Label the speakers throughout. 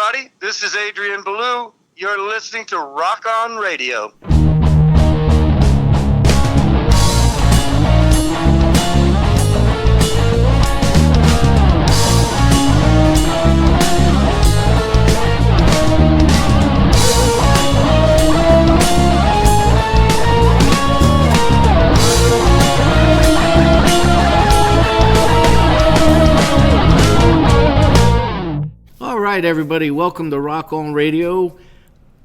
Speaker 1: everybody. This is Adrian Ballou. You're listening to Rock On Radio.
Speaker 2: All right, everybody, welcome to Rock On Radio.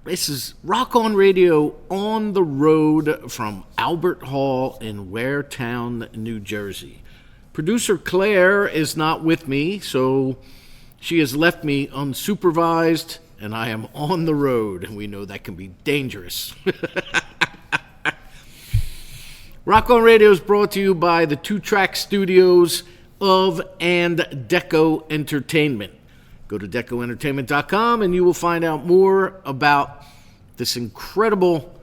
Speaker 2: This is Rock On Radio on the road from Albert Hall in Waretown, New Jersey. Producer Claire is not with me, so she has left me unsupervised, and I am on the road, and we know that can be dangerous. Rock On Radio is brought to you by the two-track studios of and Deco Entertainment. Go to decoentertainment.com and you will find out more about this incredible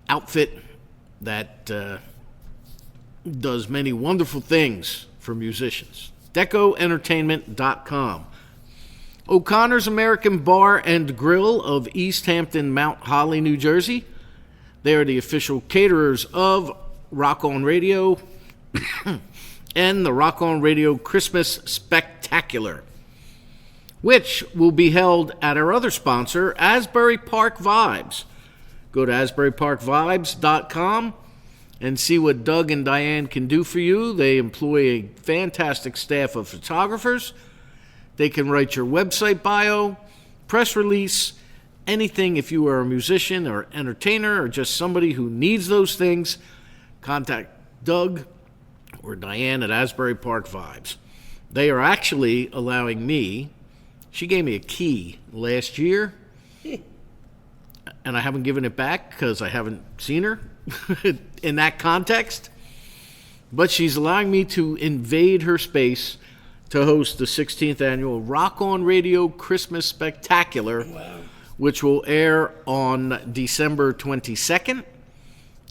Speaker 2: outfit that does many wonderful things for musicians. decoentertainment.com. O'Connor's American Bar and Grill of East Hampton, Mount Holly, New Jersey. They are the official caterers of Rock On Radio and the Rock On Radio Christmas Spectacular, which will be held at our other sponsor, Asbury Park Vibes. Go to asburyparkvibes.com and see what Doug and Diane can do for you. They employ a fantastic staff of photographers. They can write your website bio, press release, anything. If you are a musician or entertainer or just somebody who needs those things, contact Doug or Diane at Asbury Park Vibes. They are actually allowing me. She gave me a key last year, and I haven't given it back because I haven't seen her in that context. But she's allowing me to invade her space to host the 16th annual Rock On Radio Christmas Spectacular, which will air on December 22nd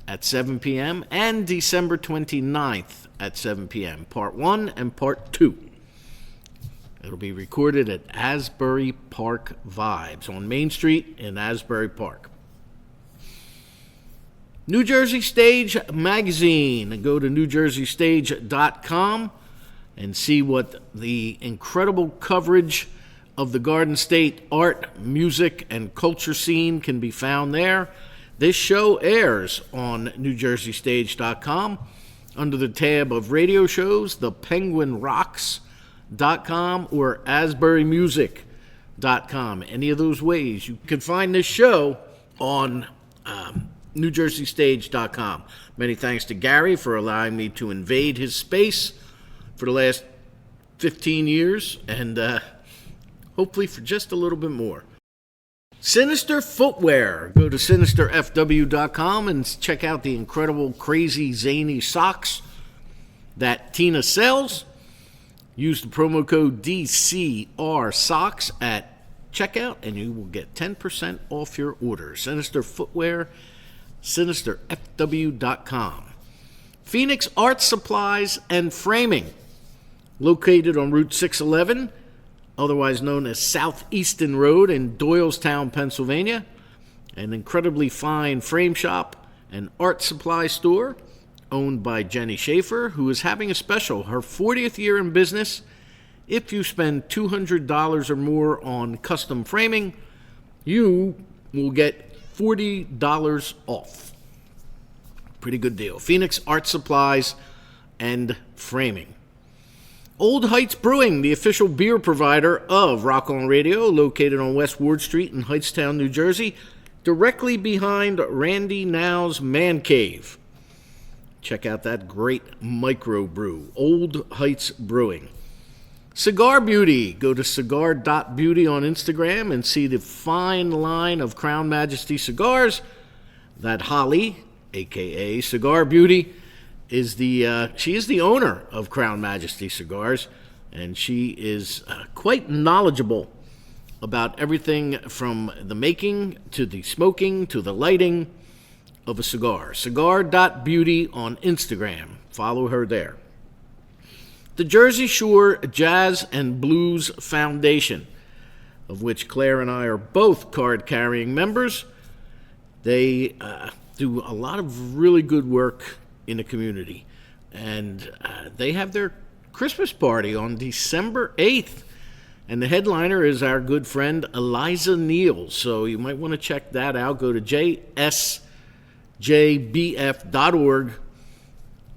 Speaker 2: at 7 p.m. and December 29th at 7 p.m., Part 1 and Part 2. It'll be recorded at Asbury Park Vibes on Main Street in Asbury Park. New Jersey Stage Magazine. Go to newjerseystage.com and see what the incredible coverage of the Garden State art, music, and culture scene can be found there. This show airs on newjerseystage.com under the tab of radio shows, The Penguin Rocks, .com or asburymusic.com. Any of those ways you can find this show on newjerseystage.com. Many thanks to Gary for allowing me to invade his space for the last 15 years and hopefully for just a little bit more. Sinister Footwear. Go to sinisterfw.com and check out the incredible, crazy, zany socks that Tina sells. Use the promo code DCRSOCKS at checkout, and you will get 10% off your order. Sinister Footwear, sinisterfw.com. Phoenix Art Supplies and Framing, located on Route 611, otherwise known as Southeastern Road in Doylestown, Pennsylvania. An incredibly fine frame shop and art supply store owned by Jenny Schaefer, who is having a special, her 40th year in business. If you spend $200 or more on custom framing, you will get $40 off. Pretty good deal. Phoenix Art Supplies and Framing. Old Heights Brewing, the official beer provider of Rock On Radio, located on West Ward Street in Heightstown, New Jersey, directly behind Randy Now's Man Cave. Check out that great microbrew, Old Heights Brewing. Cigar Beauty. Go to cigar.beauty on Instagram and see the fine line of Crown Majesty cigars that Holly, a.k.a. Cigar Beauty, is she is the owner of Crown Majesty Cigars, and she is quite knowledgeable about everything from the making to the smoking to the lighting of a cigar. Cigar.beauty on Instagram. Follow her there. The Jersey Shore Jazz and Blues Foundation. of which Claire and I are both card-carrying members. They do a lot of really good work in the community. And they have their Christmas party on December 8th. And the headliner is our good friend Eliza Neal. So you might want to check that out. Go to jsjbf.org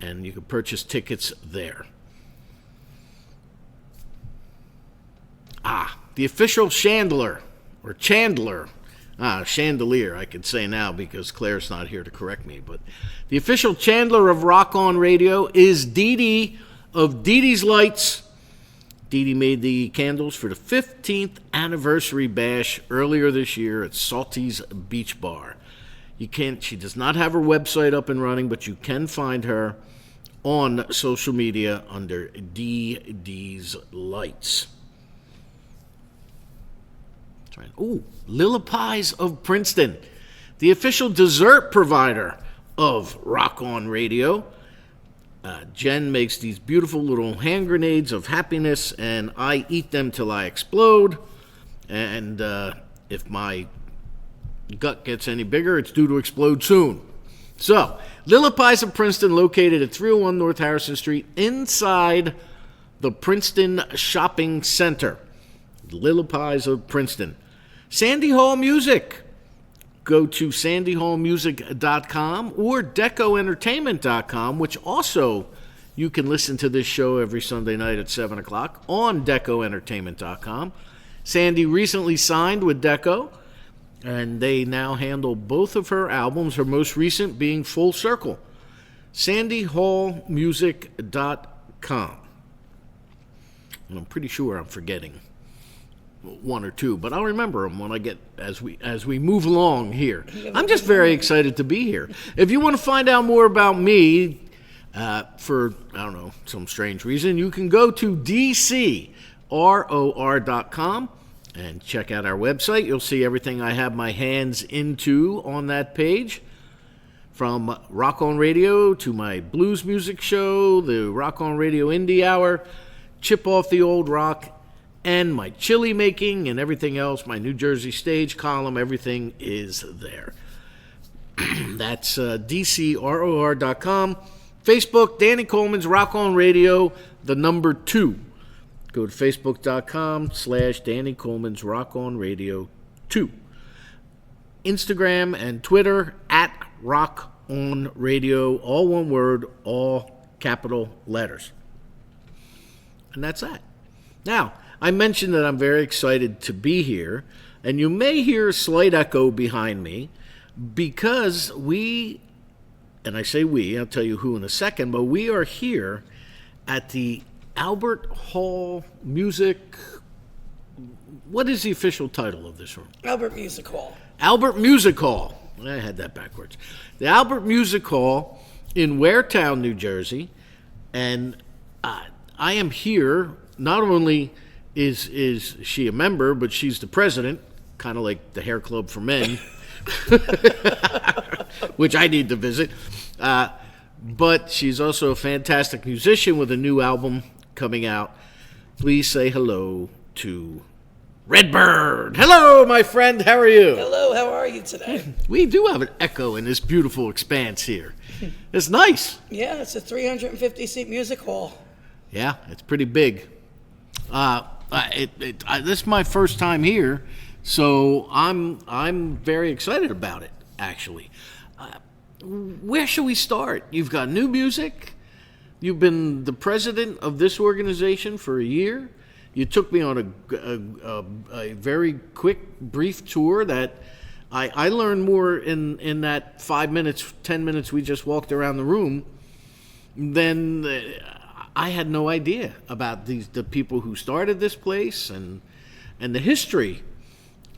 Speaker 2: and you can purchase tickets there. The official chandelier, chandelier, I could say now because Claire's not here to correct me. But the official chandelier of Rock On Radio is Dee Dee of Dee Dee's Lights. Dee Dee made the candles for the 15th anniversary bash earlier this year at Salty's Beach Bar. She does not have her website up and running, but you can find her on social media under Dee Dee's Lights. Lilla Pies of Princeton, the official dessert provider of Rock On Radio. Jen makes these beautiful little hand grenades of happiness, and I eat them till I explode. And if my gut gets any bigger, it's due to explode soon. So, Lilla Pies of Princeton, located at 301 North Harrison Street, inside the Princeton Shopping Center. Lilla Pies of Princeton. Sandy Hall Music. Go to sandyhallmusic.com or decoentertainment.com, which also you can listen to this show every Sunday night at 7 o'clock on decoentertainment.com. Sandy recently signed with Deco, and they now handle both of her albums, her most recent being Full Circle. sandyhallmusic.com. And I'm pretty sure I'm forgetting one or two, but I'll remember them when I get as we move along here. I'm just very excited to be here. If you want to find out more about me, for some strange reason, you can go to dcror.com and check out our website. You'll see everything I have my hands into on that page, from Rock On Radio to my blues music show, the Rock On Radio Indie Hour, Chip Off the Old Rock, and my chili making and everything else, my New Jersey stage column, everything is there. That's dcror.com. Facebook, Danny Coleman's Rock On Radio, the number 2. Go to facebook.com/Danny Coleman's Rock On Radio 2. Instagram and Twitter at Rock On Radio, all one word, all capital letters. And that's that. Now, I mentioned that I'm very excited to be here, and you may hear a slight echo behind me because and I say we, I'll tell you who in a second, but we are here at the Albert Hall Music. What is the official title of this room?
Speaker 3: Albert Music Hall.
Speaker 2: Albert Music Hall. I had that backwards. The Albert Music Hall in Waretown, New Jersey, and I am here. Not only is she a member, but she's the president, kind of like the hair club for men, which I need to visit. But she's also a fantastic musician with a new album coming out. Please say hello to Redbird. Hello, my friend. How are you?
Speaker 3: Hello, how are you today?
Speaker 2: We do have an echo in this beautiful expanse here. It's nice.
Speaker 3: Yeah, it's a 350-seat music hall.
Speaker 2: Yeah, it's pretty big. This is my first time here, so I'm very excited about it, actually. Where should we start? You've got new music. You've been the president of this organization for a year. You took me on a very quick, brief tour that I learned more in that 5 minutes, 10 minutes we just walked around the room than I had no idea about the people who started this place and the history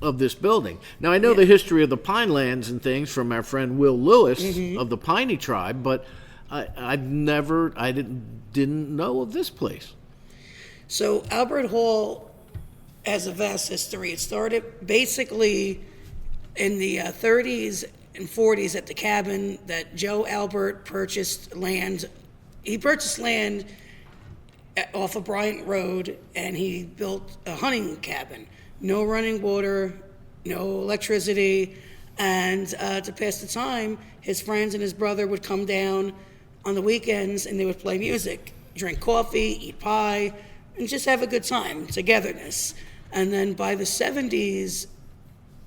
Speaker 2: of this building. Now, I know the history of the Pinelands and things from our friend Will Lewis of the Piney Tribe, but I didn't know of this place.
Speaker 3: So Albert Hall has a vast history. It started basically in the 30s and 40s at the cabin that Joe Albert purchased land. He purchased land off of Bryant Road, and he built a hunting cabin. no running water, no electricity, and to pass the time, his friends and his brother would come down on the weekends and they would play music, drink coffee, eat pie, and just have a good time, togetherness. And then by the 70s,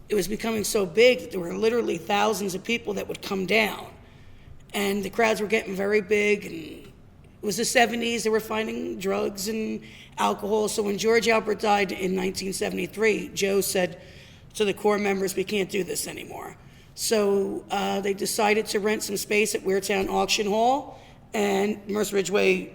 Speaker 3: it was becoming so big that there were literally thousands of people that would come down. And the crowds were getting very big, and it was the 70s, they were finding drugs and alcohol. So when George Albert died in 1973, Joe said to the core members, we can't do this anymore. So they decided to rent some space at Weirtown Auction Hall, and Mercer Ridgway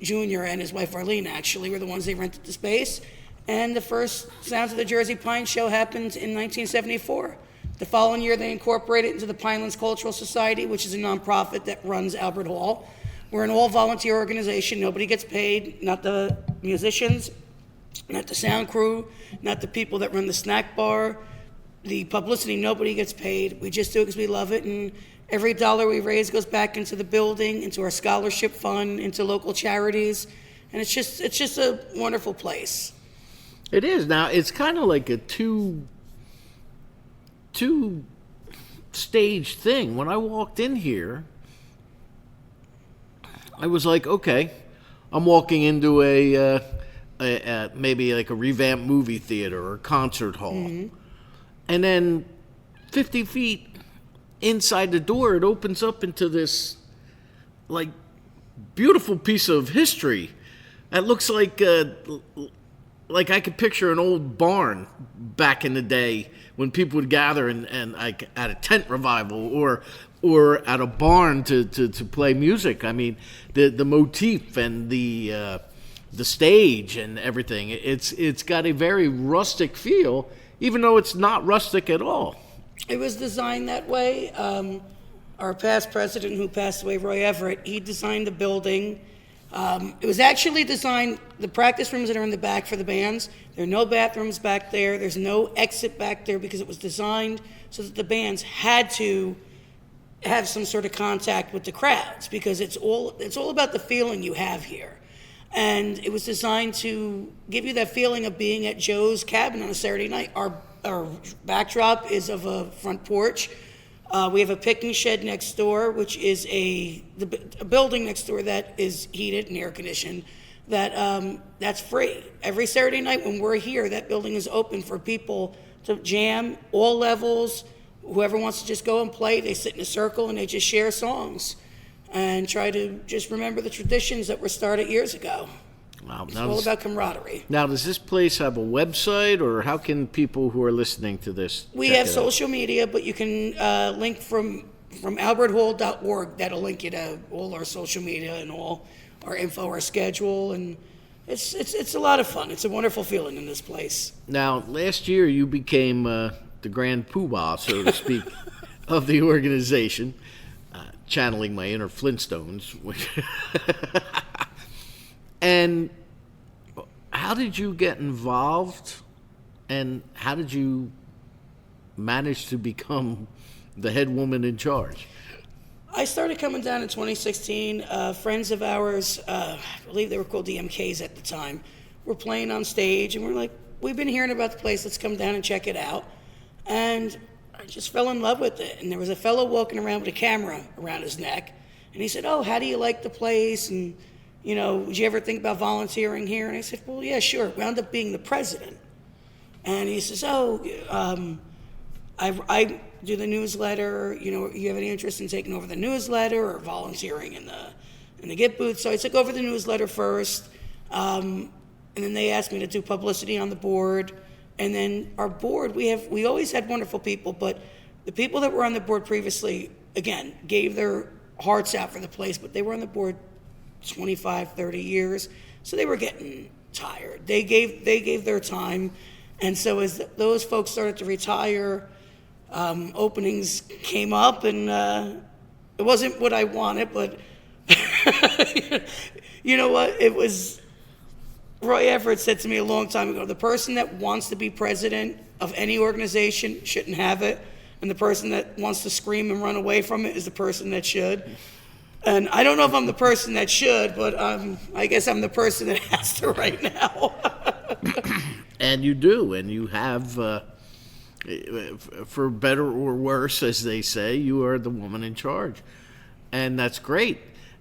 Speaker 3: Jr. and his wife Arlene actually were the ones they rented the space. And the first Sounds of the Jersey Pine show happened in 1974. The following year, they incorporated it into the Pinelands Cultural Society, which is a nonprofit that runs Albert Hall. We're an all-volunteer organization. Nobody gets paid, not the musicians, not the sound crew, not the people that run the snack bar, the publicity. Nobody gets paid. We just do it because we love it, and every dollar we raise goes back into the building, into our scholarship fund, into local charities, and it's just a wonderful place.
Speaker 2: It is. Now, it's kind of like a two-stage thing. When I walked in here, I was like, okay, I'm walking into a maybe like a revamped movie theater or concert hall. Mm-hmm. And then 50 feet inside the door, it opens up into this, like, beautiful piece of history. It looks like I could picture an old barn back in the day when people would gather and like at a tent revival or at a barn to play music. I mean, the motif and the stage and everything. It's got a very rustic feel, even though it's not rustic at all.
Speaker 3: It was designed that way. Our past president, who passed away, Roy Everett, he designed the building. It was actually designed, the practice rooms that are in the back for the bands, there are no bathrooms back there, there's no exit back there, because it was designed so that the bands had to have some sort of contact with the crowds, because it's all about the feeling you have here. And it was designed to give you that feeling of being at Joe's cabin on a Saturday night. Our backdrop is of a front porch. We have a picnic shed next door, which is a building next door that is heated and air conditioned. That's free. Every Saturday night when we're here, that building is open for people to jam, all levels. Whoever wants to just go and play, they sit in a circle and they just share songs and try to just remember the traditions that were started years ago.
Speaker 2: Wow,
Speaker 3: it's all about camaraderie.
Speaker 2: Now, does this place have a website, or how can people who are listening to this
Speaker 3: We have social media, but you can link from alberthall.org. That'll link you to all our social media and all our info, our schedule, and it's a lot of fun. It's a wonderful feeling in this place.
Speaker 2: Now, last year you became the grand poobah, so to speak, of the organization, channeling my inner Flintstones. And how did you get involved, and how did you manage to become the head woman in charge?
Speaker 3: I started coming down in 2016. Friends of ours, I believe they were called DMKs at the time, were playing on stage, and we're like, we've been hearing about the place, let's come down and check it out. And I just fell in love with it. And there was a fellow walking around with a camera around his neck, and he said, how do you like the place? And would you ever think about volunteering here? And I said, well, yeah, sure. Wound up being the president. And he says, I do the newsletter. You have any interest in taking over the newsletter or volunteering in the Get booth? So I took over the newsletter first. And then they asked me to do publicity on the board. And then our board, we always had wonderful people, but the people that were on the board previously, again, gave their hearts out for the place, but they were on the board 25, 30 years, so they were getting tired. They gave their time, and so as those folks started to retire, openings came up, and it wasn't what I wanted, but you know what? It was, Roy Everett said to me a long time ago, the person that wants to be president of any organization shouldn't have it, and the person that wants to scream and run away from it is the person that should. And I don't know if I'm the person that should, but I guess I'm the person that has to right now.
Speaker 2: And you do, and you have, for better or worse, as they say, you are the woman in charge. And that's great.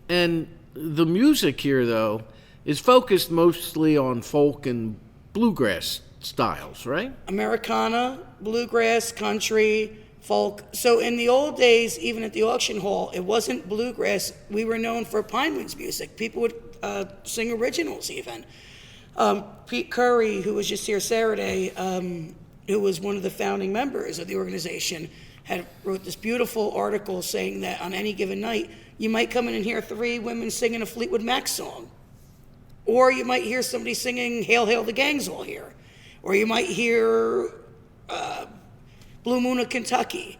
Speaker 2: And the music here, though, is focused mostly on folk and bluegrass styles, right?
Speaker 3: Americana, bluegrass, country, folk. So in the old days, even at the auction hall, it wasn't bluegrass. We were known for Pinelands music. People would sing originals even. Pete Curry, who was just here Saturday, who was one of the founding members of the organization, wrote this beautiful article saying that on any given night, you might come in and hear 3 women singing a Fleetwood Mac song. Or you might hear somebody singing Hail, Hail, the Gang's All Here. Or you might hear Blue Moon of Kentucky.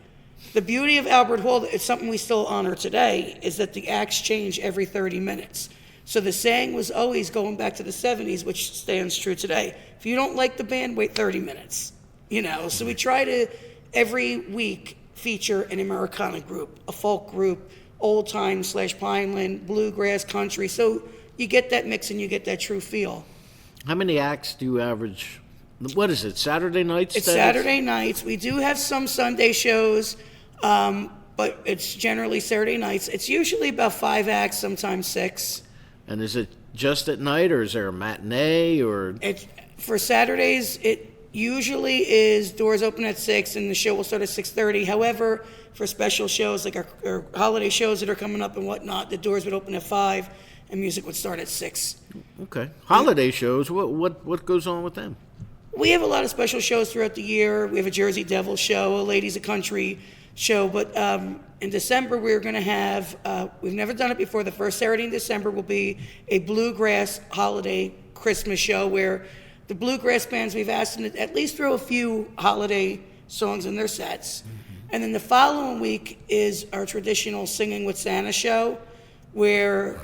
Speaker 3: The beauty of Albert Hall, it's something we still honor today, is that the acts change every 30 minutes. So the saying was always going back to the 70s, which stands true today. If you don't like the band, wait 30 minutes. So we try to, every week, feature an Americana group, a folk group, old time / Pineland, bluegrass, country. So you get that mix and you get that true feel.
Speaker 2: How many acts do you average? What is it, Saturday nights?
Speaker 3: It's Saturday nights. We do have some Sunday shows, but it's generally Saturday nights. It's usually about 5 acts, sometimes 6.
Speaker 2: And is it just at night, or is there a matinee? Or
Speaker 3: for Saturdays, it usually is doors open at 6 and the show will start at 6:30. However, for special shows like our holiday shows that are coming up and whatnot, the doors would open at 5 and music would start at 6.
Speaker 2: Okay. Holiday shows, what goes on with them?
Speaker 3: We have a lot of special shows throughout the year. We have a Jersey Devil show, a Ladies of Country show, but in December we're going to have, we've never done it before, the first Saturday in December will be a bluegrass holiday Christmas show where the bluegrass bands, we've asked them to at least throw a few holiday songs in their sets. And then the following week is our traditional Singing with Santa show, where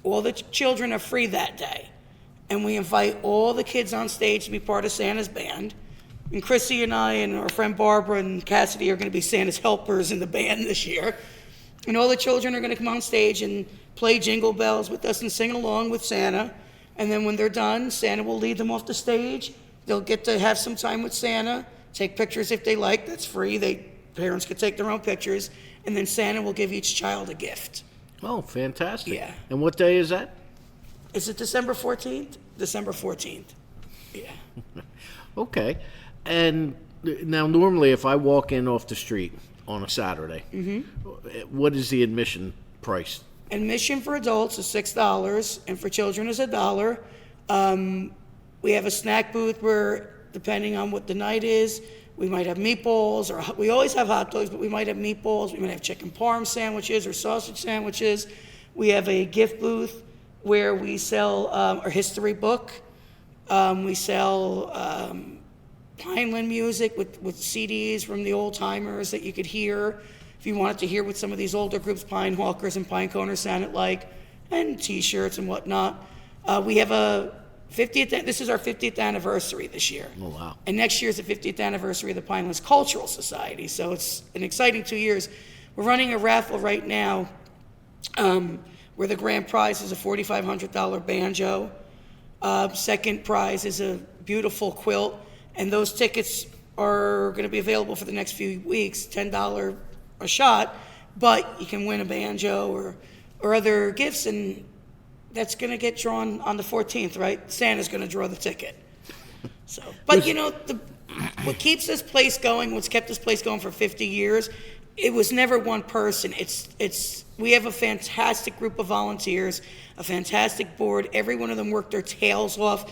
Speaker 3: all the children are free that day. And we invite all the kids on stage to be part of Santa's band. And Chrissy and I and our friend Barbara and Cassidy are going to be Santa's helpers in the band this year. And all the children are going to come on stage and play Jingle Bells with us and sing along with Santa. And then when they're done, Santa will lead them off the stage. They'll get to have some time with Santa, take pictures if they like. That's free. Parents can take their own pictures. And then Santa will give each child a gift.
Speaker 2: Oh, fantastic.
Speaker 3: Yeah.
Speaker 2: And what day is that?
Speaker 3: Is it December 14th? December 14th. Yeah.
Speaker 2: Okay. And now, normally, if I walk in off the street on a Saturday, what is the admission price?
Speaker 3: Admission for adults is $6, and for children is $1. We have a snack booth where, depending on what the night is, we might have meatballs, or we always have hot dogs, but we might have meatballs. We might have chicken parm sandwiches or sausage sandwiches. We have a gift booth where we sell our history book. We sell Pineland music with CDs from the old timers that you could hear if you wanted to hear what some of these older groups, Pine Hawkers and Pine Coners, sounded like, and T-shirts and whatnot. We have a 50th. This is our 50th anniversary this year.
Speaker 2: Oh, wow.
Speaker 3: And next year is the 50th anniversary of the Pinelands Cultural Society. So it's an exciting 2 years. We're running a raffle right now where the grand prize is a $4,500 banjo. Second prize is a beautiful quilt. And those tickets are going to be available for the next few weeks, $10 a shot. But you can win a banjo or other gifts, and that's going to get drawn on the 14th, right? Santa's going to draw the ticket. So, but what keeps this place going, what's kept this place going for 50 years, it was never one person. We have a fantastic group of volunteers, a fantastic board. Every one of them worked their tails off.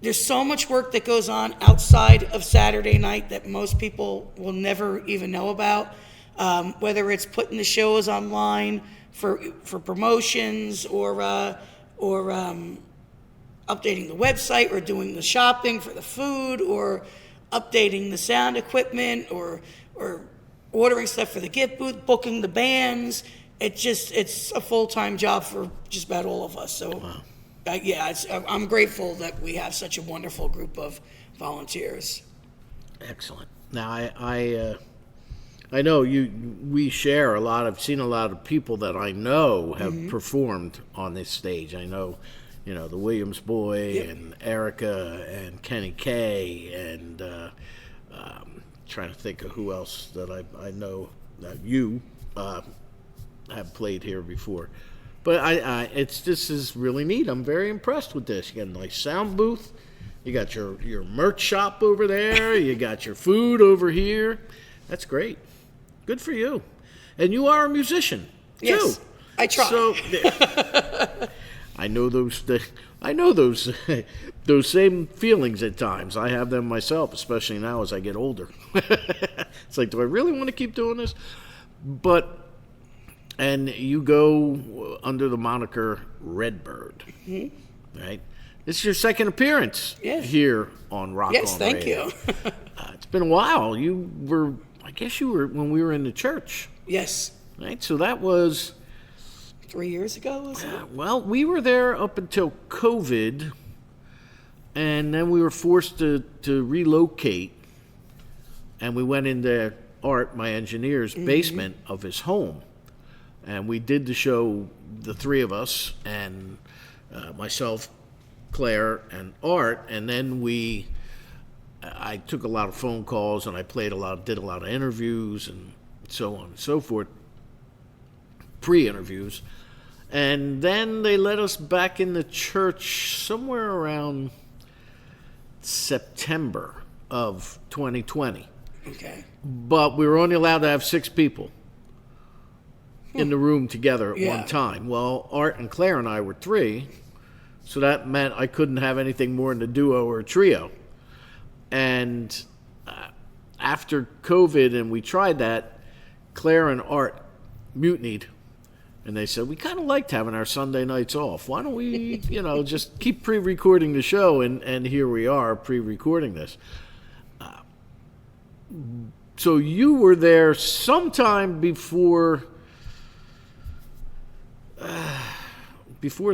Speaker 3: There's so much work that goes on outside of Saturday night that most people will never even know about. Whether it's putting the shows online for promotions or updating the website or doing the shopping for the food or updating the sound equipment or ordering stuff for the gift booth, booking the bands. It's a full-time job for just about all of us. So, wow. I'm grateful that we have such a wonderful group of volunteers.
Speaker 2: Excellent. Now, I know we share a lot. I've seen a lot of people that I know have performed on this stage. I know the Williams Boy and Erica and Kenny Kay and trying to think of who else that I know that you have played here before. But this is really neat. I'm very impressed with this. You got a nice sound booth. You got your merch shop over there. You got your food over here. That's great. Good for you. And you are a musician too.
Speaker 3: Yes, I try.
Speaker 2: So I know those those same feelings at times. I have them myself, especially now as I get older. It's like, do I really want to keep doing this? And you go under the moniker Redbird, right? This is your second appearance here on Rock On Radio.
Speaker 3: Yes, thank you.
Speaker 2: It's been a while. I guess you were when we were in the church.
Speaker 3: Yes.
Speaker 2: Right? So that was
Speaker 3: 3 years ago, was it?
Speaker 2: Well, we were there up until COVID, and then we were forced to relocate, and we went into Art, my engineer's basement of his home. And we did the show, the three of us, and myself, Claire, and Art. And then I took a lot of phone calls, and I did a lot of interviews, and so on and so forth, pre-interviews. And then they let us back in the church somewhere around September of 2020.
Speaker 3: Okay.
Speaker 2: But we were only allowed to have 6 people in the room together at one time. Well, Art and Claire and I were 3, so that meant I couldn't have anything more than a duo or a trio. And after COVID and we tried that, Claire and Art mutinied, and they said, we kind of liked having our Sunday nights off. Why don't we, just keep pre-recording the show, and here we are pre-recording this. So you were there sometime before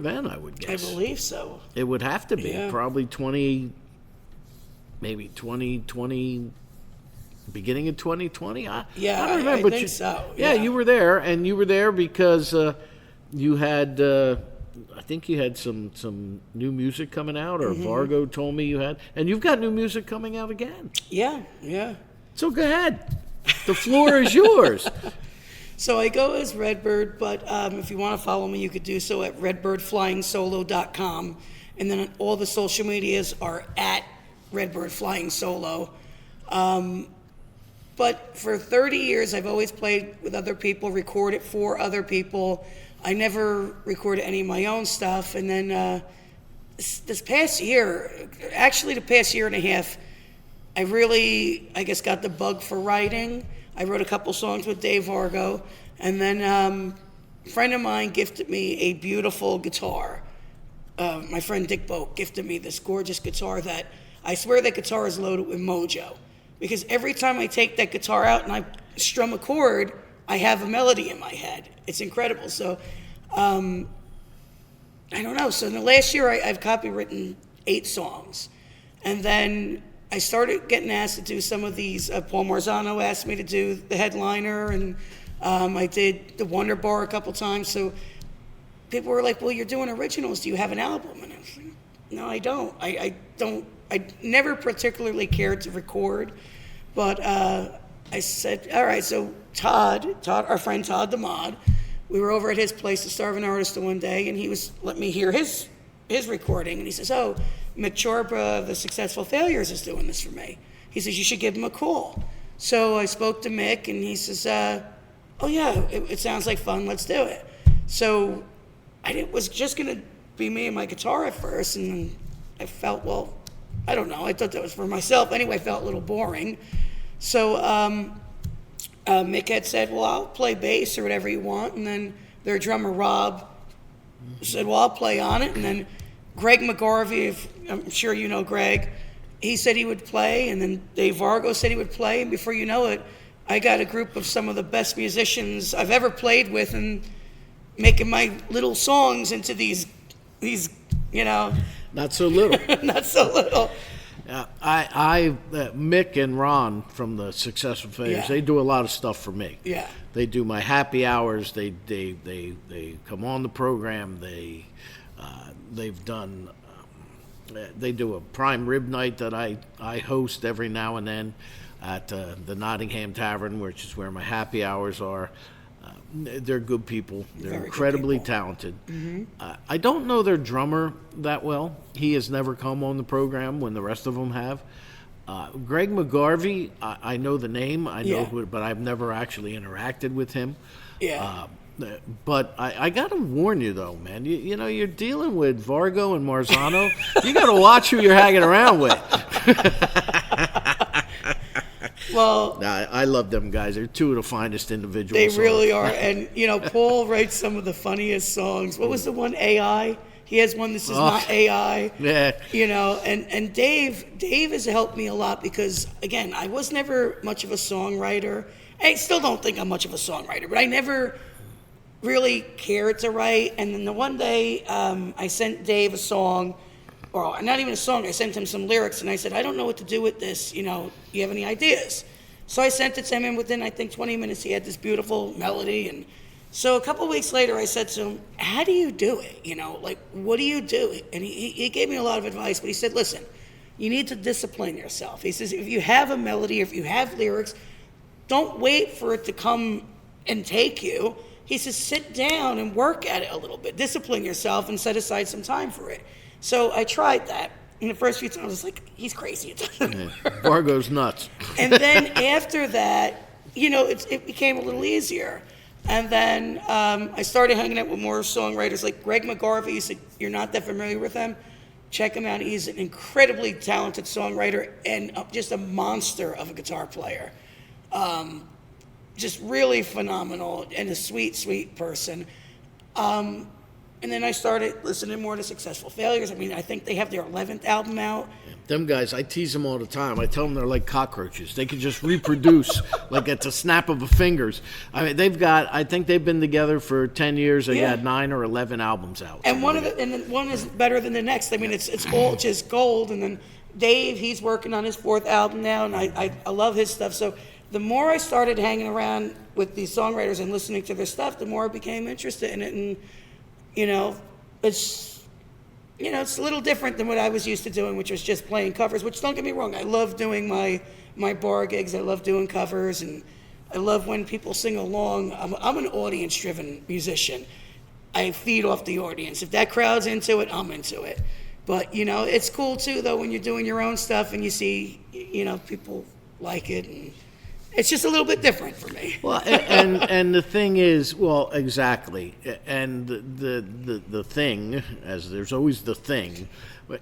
Speaker 2: then, I would guess.
Speaker 3: I believe so.
Speaker 2: It would have to be probably 2020, beginning of 2020. I don't remember.
Speaker 3: I think so.
Speaker 2: Yeah, you were there, and you were there because you had, I think you had some new music coming out, or Vargo told me you had, and you've got new music coming out again.
Speaker 3: Yeah.
Speaker 2: So go ahead. The floor is yours.
Speaker 3: So I go as Redbird, but if you want to follow me, you could do so at redbirdflyingsolo.com. And then all the social medias are at Redbird Flying Solo. But for 30 years, I've always played with other people, recorded for other people. I never recorded any of my own stuff. And then this past year, actually the past year and a half, I really, I guess, got the bug for writing. I wrote a couple songs with Dave Vargo, and then a friend of mine gifted me a beautiful guitar. My friend Dick Boak gifted me this gorgeous guitar that I swear that guitar is loaded with mojo, because every time I take that guitar out and I strum a chord, I have a melody in my head. It's incredible. So I don't know. So in the last year, I've copywritten 8 songs, and then I started getting asked to do some of these. Paul Marzano asked me to do the headliner, and I did the Wonder Bar a couple times. So people were like, well, you're doing originals. Do you have an album? And I was like, no, I don't. I don't. I never particularly cared to record. But I said, all right, so Todd, our friend Todd the Mod, we were over at his place, the Starving Artist, one day, and he was letting me hear his recording. And he says, oh, Mick Chorba of the Successful Failures is doing this for me. He says, you should give him a call. So I spoke to Mick, and he says, oh yeah, it sounds like fun, let's do it. So it was just going to be me and my guitar at first, and then I felt, well, I don't know, I thought that was for myself. Anyway, I felt a little boring. So Mick had said, well, I'll play bass or whatever you want, and then their drummer, Rob, said, well, I'll play on it, and then Greg McGarvey, I'm sure you know Greg, he said he would play, and then Dave Vargo said he would play, and before you know it, I got a group of some of the best musicians I've ever played with, and making my little songs into these
Speaker 2: Not so little.
Speaker 3: not so little.
Speaker 2: Mick and Ron from the Successful Failures, they do a lot of stuff for me.
Speaker 3: Yeah.
Speaker 2: They do my happy hours. They come on the program. They They've done. They do a prime rib night that I host every now and then at the Nottingham Tavern, which is where my happy hours are. They're good people. They're
Speaker 3: Very good
Speaker 2: incredibly
Speaker 3: people.
Speaker 2: talented. I don't know their drummer that well. He has never come on the program when the rest of them have. Greg McGarvey, I know the name, I know
Speaker 3: Yeah.
Speaker 2: who, but I've never actually interacted with him.
Speaker 3: Yeah.
Speaker 2: But I got to warn you, though, man. You know, you're dealing with Vargo and Marzano. You got to watch who you're hanging around with.
Speaker 3: Well,
Speaker 2: Nah, I love them guys. They're two of the finest individuals.
Speaker 3: they really are. And, you know, Paul writes some of the funniest songs. What was the one, AI? He has one, This Is Not AI.
Speaker 2: Yeah.
Speaker 3: You know, and Dave has helped me a lot because, again, I was never much of a songwriter. I still don't think I'm much of a songwriter, but I never really cared to write. And then the one day I sent Dave a song, or not even a song, I sent him some lyrics, and I said, I don't know what to do with this, you know, do you have any ideas? So I sent it to him, and within, I think, 20 minutes, he had this beautiful melody. And so a couple weeks later, I said to him, how do you do it? You know, like, what do you do? And he gave me a lot of advice, but he said, listen, you need to discipline yourself. He says, if you have a melody, if you have lyrics, don't wait for it to come and take you. He says, sit down and work at it a little bit. Discipline yourself and set aside some time for it. So I tried that. And the first few times, I was like, he's crazy. It doesn't work.
Speaker 2: Vargo's nuts.
Speaker 3: And then after that, you know, it became a little easier. And then I started hanging out with more songwriters like Greg McGarvey. You said you're not that familiar with him. Check him out. He's an incredibly talented songwriter and just a monster of a guitar player. Just really phenomenal and a sweet, sweet person. And then I started listening more to Successful Failures. I mean, I think they have their 11th album out.
Speaker 2: Them guys, I tease them all the time. I tell them they're like cockroaches. They can just reproduce like at the snap of a fingers. I mean, I think they've been together for 10 years. They
Speaker 3: Yeah.
Speaker 2: had 9 or 11 albums out.
Speaker 3: And then one is better than the next. I mean, it's all just gold. And then Dave, he's working on his 4th album now, and I love his stuff. So the more I started hanging around with these songwriters and listening to their stuff, the more I became interested in it. And, you know, it's a little different than what I was used to doing, which was just playing covers, which, don't get me wrong, I love doing my bar gigs. I love doing covers, and I love when people sing along. I'm an audience-driven musician. I feed off the audience. If that crowd's into it, I'm into it. But, you know, it's cool, too, though, when you're doing your own stuff and you see, you know, people like it, and it's just a little bit different for me.
Speaker 2: Well, and the thing is, well, exactly, and the thing, as there's always the thing,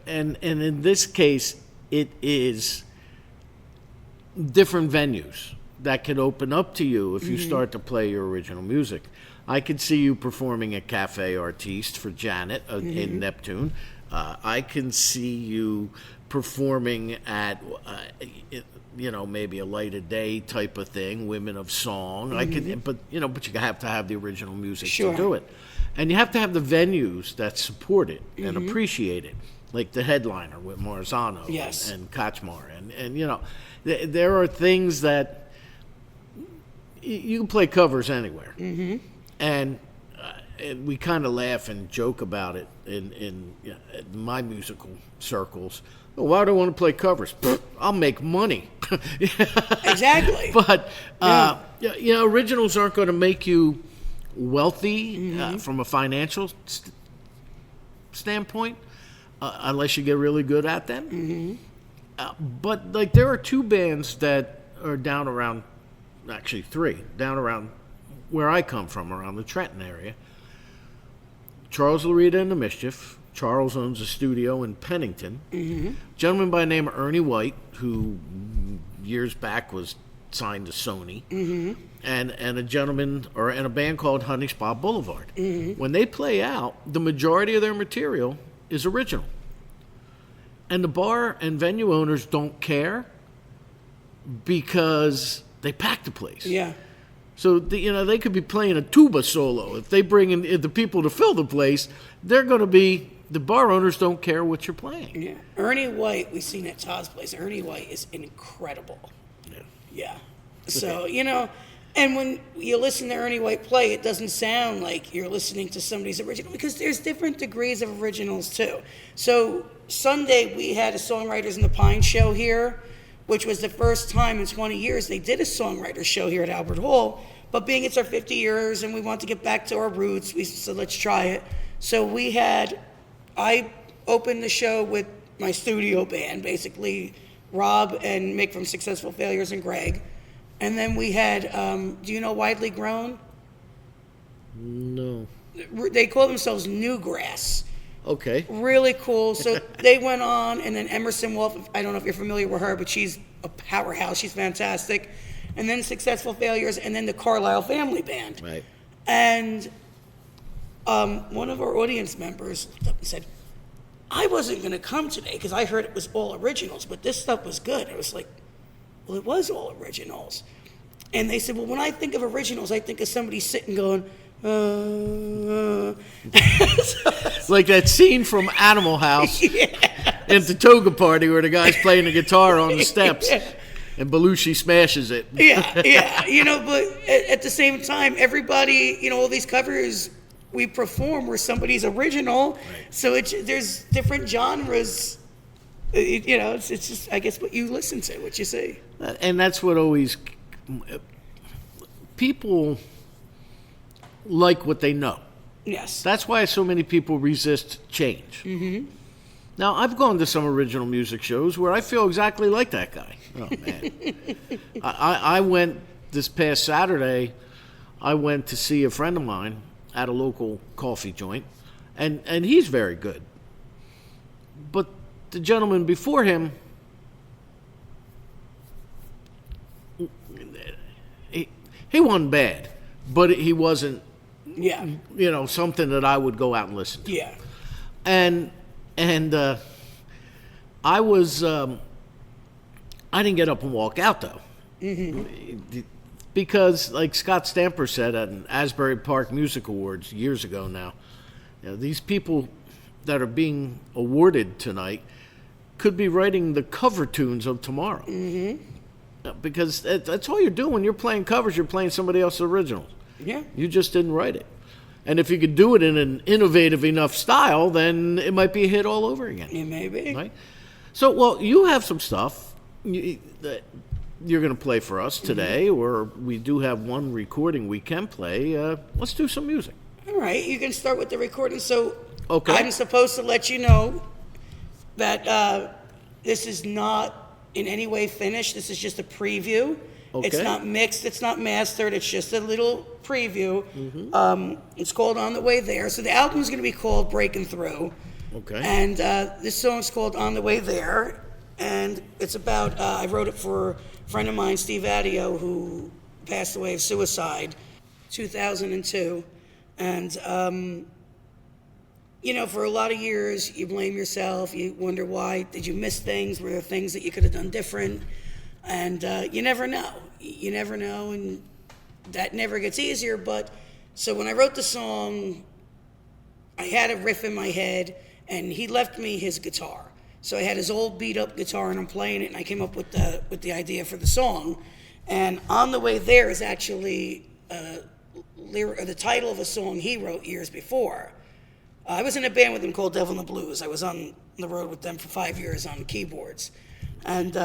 Speaker 2: and in this case, it is different venues that can open up to you if you start to play your original music. I could see you performing at Cafe Artiste for Janet in Neptune. I can see you performing at, you know, maybe a Light of Day type of thing, Women of Song. I could, but you have to have the original music
Speaker 3: Sure.
Speaker 2: to do it, and you have to have the venues that support it and appreciate it, like the Headliner with Marzano
Speaker 3: Yes.
Speaker 2: and Kachmar, and you know, there are things that you can play covers anywhere, and we kind of laugh and joke about it in my musical circles. Well, why do I want to play covers? I'll make money.
Speaker 3: Exactly.
Speaker 2: But you know, originals aren't going to make you wealthy from a financial standpoint, unless you get really good at them. But like, there are 2 bands that are down around, actually 3, down around where I come from, around the Trenton area. Charles Larita and the Mischief. Charles owns a studio in Pennington. A gentleman by the name of Ernie White, who years back was signed to Sony, and a gentleman and a band called Honey Spot Boulevard. When they play out, the majority of their material is original, and the bar and venue owners don't care because they pack the place.
Speaker 3: Yeah.
Speaker 2: So they could be playing a tuba solo. If they bring in the people to fill the place, they're going to be. The bar owners don't care what you're playing.
Speaker 3: Yeah. Ernie White, we've seen at Todd's place. Ernie White is incredible. Yeah. So, you know, And when you listen to Ernie White play, it doesn't sound like you're listening to somebody's original, because there's different degrees of originals too. So Sunday we had a Songwriters in the Pine show here, which was the first time in 20 years they did a songwriter show here at Albert Hall. But being it's our 50 years and we want to get back to our roots, we said let's try it. So I opened the show with my studio band, basically Rob and Mick from Successful Failures and Greg. And then we had, do you know Widely Grown?
Speaker 2: No.
Speaker 3: They call themselves Newgrass.
Speaker 2: Okay.
Speaker 3: Really cool. So they went on, and then Emerson Wolf, I don't know if you're familiar with her, but she's a powerhouse. She's fantastic. And then Successful Failures, and then the Carlisle Family Band.
Speaker 2: Right.
Speaker 3: And one of our audience members looked up and said, I wasn't going to come today because I heard it was all originals, but this stuff was good. I was like, well, it was all originals. And they said, well, when I think of originals, I think of somebody sitting going,
Speaker 2: It's like that scene from Animal House in the Toga Party where the guy's playing the guitar on the steps and Belushi smashes it.
Speaker 3: Yeah. But at the same time, everybody, all these covers we perform were somebody's original. Right. So there's different genres. It's just, I guess, what you listen to, what you see.
Speaker 2: And that's what always, people like what they know.
Speaker 3: Yes.
Speaker 2: That's why so many people resist change. Mm-hmm. Now, I've gone to some original music shows where I feel exactly like that guy. Oh, man. I went this past Saturday, I went to see a friend of mine at a local coffee joint, and he's very good. But the gentleman before him, he wasn't bad, but he wasn't, something that I would go out and listen to.
Speaker 3: Yeah.
Speaker 2: And I was, I didn't get up and walk out though. Mm-hmm. Because, like Scott Stamper said at an Asbury Park Music Awards years ago now, these people that are being awarded tonight could be writing the cover tunes of tomorrow. Mm-hmm. Because that's all you're doing. When you're playing covers, you're playing somebody else's originals.
Speaker 3: Yeah.
Speaker 2: You just didn't write it. And if you could do it in an innovative enough style, then it might be a hit all over again.
Speaker 3: It may be.
Speaker 2: Right? So, well, you have some stuff that you're going to play for us today, mm-hmm. or we do have one recording we can play. Let's do some music.
Speaker 3: All right. You can start with the recording. So
Speaker 2: okay.
Speaker 3: I'm supposed to let you know that this is not in any way finished. This is just a preview. Okay. It's not mixed. It's not mastered. It's just a little preview. Mm-hmm. It's called On the Way There. So the album's going to be called Breaking Through.
Speaker 2: Okay.
Speaker 3: And this song's called On the Way There. And it's about, I wrote it for a friend of mine, Steve Adio, who passed away of suicide, 2002. And, for a lot of years, you blame yourself. You wonder why. Did you miss things? Were there things that you could have done different? And you never know. You never know, and that never gets easier. But so when I wrote the song, I had a riff in my head, and he left me his guitar. So I had his old beat-up guitar, and I'm playing it, and I came up with the idea for the song. And On the Way There is actually the title of a song he wrote years before. I was in a band with him called Devil in the Blues. I was on the road with them for 5 years on keyboards. And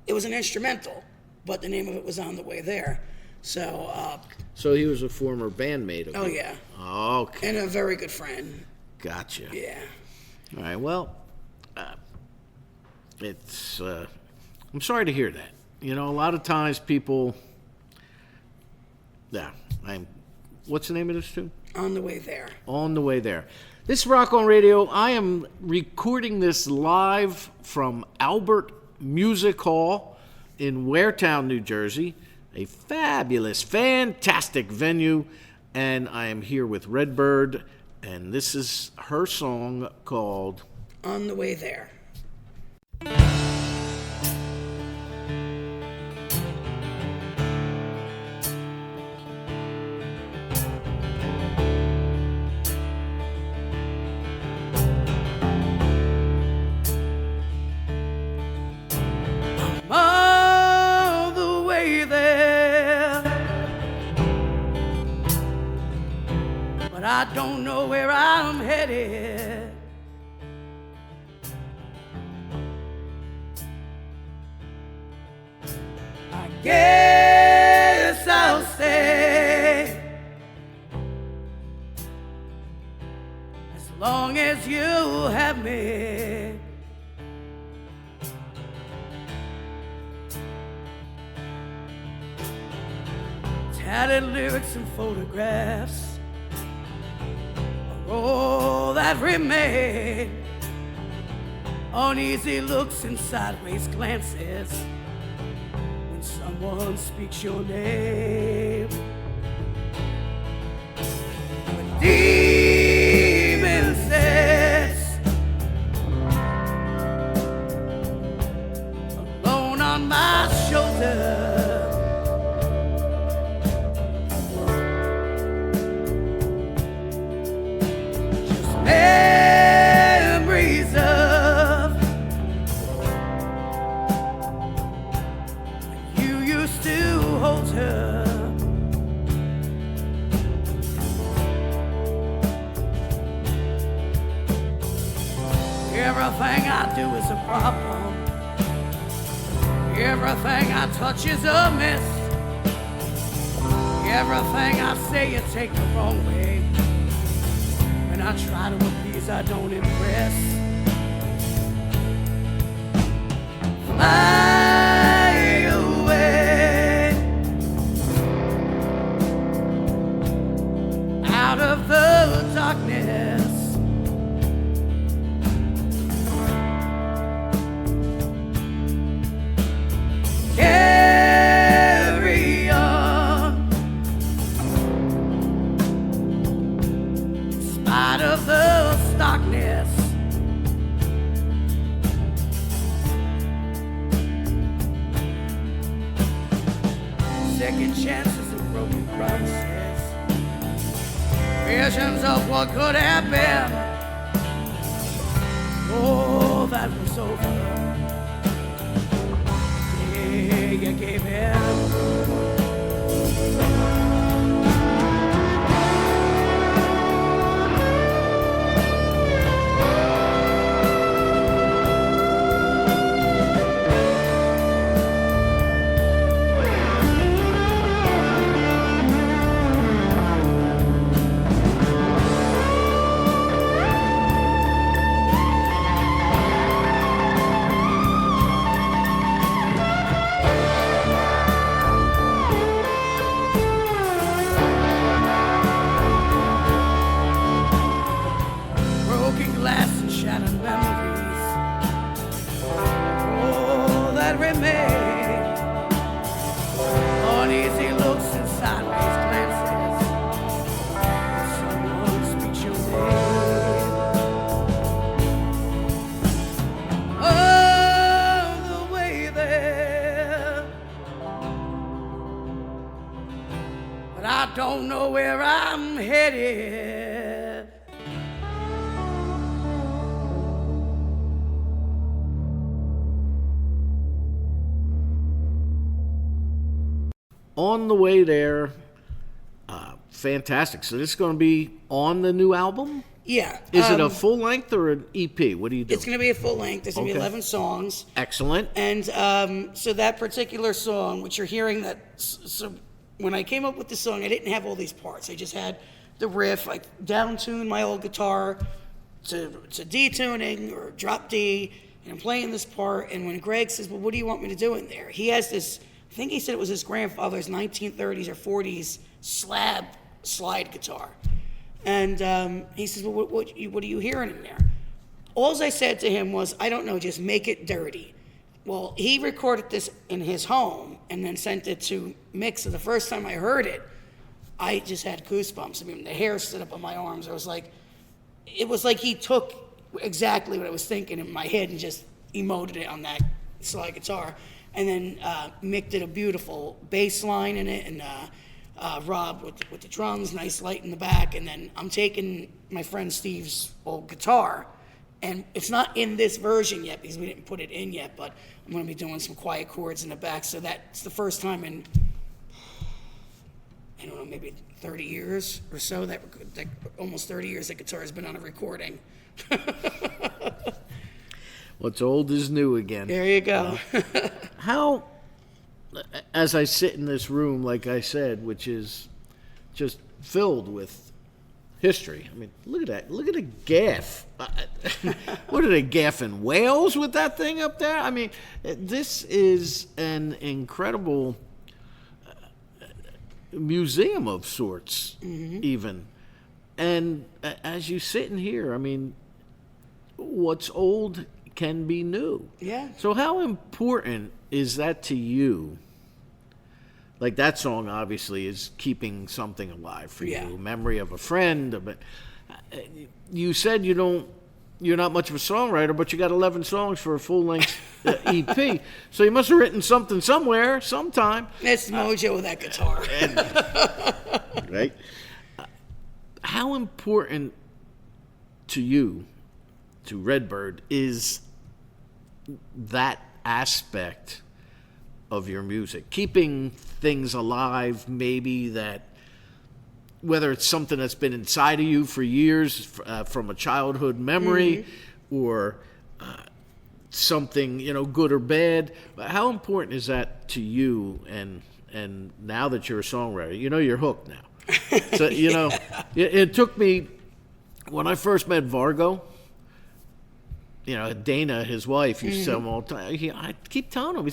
Speaker 3: it was an instrumental, but the name of it was On the Way There. So
Speaker 2: he was a former bandmate of
Speaker 3: yours?
Speaker 2: you?
Speaker 3: Yeah.
Speaker 2: Oh, okay.
Speaker 3: And a very good friend.
Speaker 2: Gotcha.
Speaker 3: Yeah.
Speaker 2: All right, well, it's, I'm sorry to hear that. A lot of times people, what's the name of this tune?
Speaker 3: On the Way There.
Speaker 2: On the Way There. This is Rock on Radio. I am recording this live from Albert Music Hall in Waretown, New Jersey. A fabulous, fantastic venue. And I am here with Redbird, and this is her song called
Speaker 3: On the Way There. All the way there, I don't know where I'm headed. I guess I'll stay as long as you have me. Tattered lyrics and photographs are all that remain. Uneasy looks and sideways glances when someone speaks your name. When demon sits alone on my shoulder, memories of when you used to hold her. Everything I do is a problem. Everything I touch is a miss. Everything I say you take the wrong way. When I try to appease, I don't impress. Fly away out of the darkness. Carry on in spite of the starkness. Second chances and broken promises, visions of what could have been. Oh, that was over. Yeah, you gave in. Broken glass and shattered memories, all that remain. Uneasy looks and sideways glances when someone speaks your name. On the way there, but I don't know where I'm headed.
Speaker 2: On the Way There, fantastic. So this is going to be on the new album?
Speaker 3: Yeah.
Speaker 2: Is it a full length or an EP? What do you do?
Speaker 3: It's going to be a full length. There's going to be
Speaker 2: Okay.
Speaker 3: 11 songs.
Speaker 2: Excellent.
Speaker 3: And so that particular song, which you're hearing, so when I came up with the song, I didn't have all these parts. I just had the riff, like down-tune my old guitar to D-tuning or drop D, and I'm playing this part. And when Greg says, well, what do you want me to do in there? He has this, I think he said it was his grandfather's 1930s or 40s slab slide guitar. And he says, well, what are you hearing in there? All I said to him was, I don't know, just make it dirty. Well, he recorded this in his home and then sent it to mix. And the first time I heard it, I just had goosebumps. I mean, the hair stood up on my arms. It was like he took exactly what I was thinking in my head and just emoted it on that slide guitar. And then Mick did a beautiful bass line in it, and Rob with the drums, nice light in the back. And then I'm taking my friend Steve's old guitar, and it's not in this version yet because we didn't put it in yet, but I'm going to be doing some quiet chords in the back. So that's the first time in I don't know, maybe 30 years or so, that almost 30 years that guitar has been on a recording.
Speaker 2: What's old is new again.
Speaker 3: There you go.
Speaker 2: How, as I sit in this room, like I said, which is just filled with history. I mean, look at that. Look at a gaff. What are they gaffing? Whales with that thing up there? I mean, this is an incredible museum of sorts, even. And as you sit in here, I mean, what's old can be new.
Speaker 3: Yeah.
Speaker 2: So how important is that to you? Like that song obviously is keeping something alive for you, memory of a friend. But you said you're not much of a songwriter, but you got 11 songs for a full-length EP. So you must have written something somewhere, sometime.
Speaker 3: It's mojo with that guitar.
Speaker 2: Right? How important to you, to Redbird, is that aspect of your music? Keeping things alive, maybe that, whether it's something that's been inside of you for years, from a childhood memory, or something, good or bad. How important is that to you? And now that you're a songwriter, you're hooked now. So, it took me, when I first met Vargo, Dana, his wife, used to tell him all the time. I keep telling him,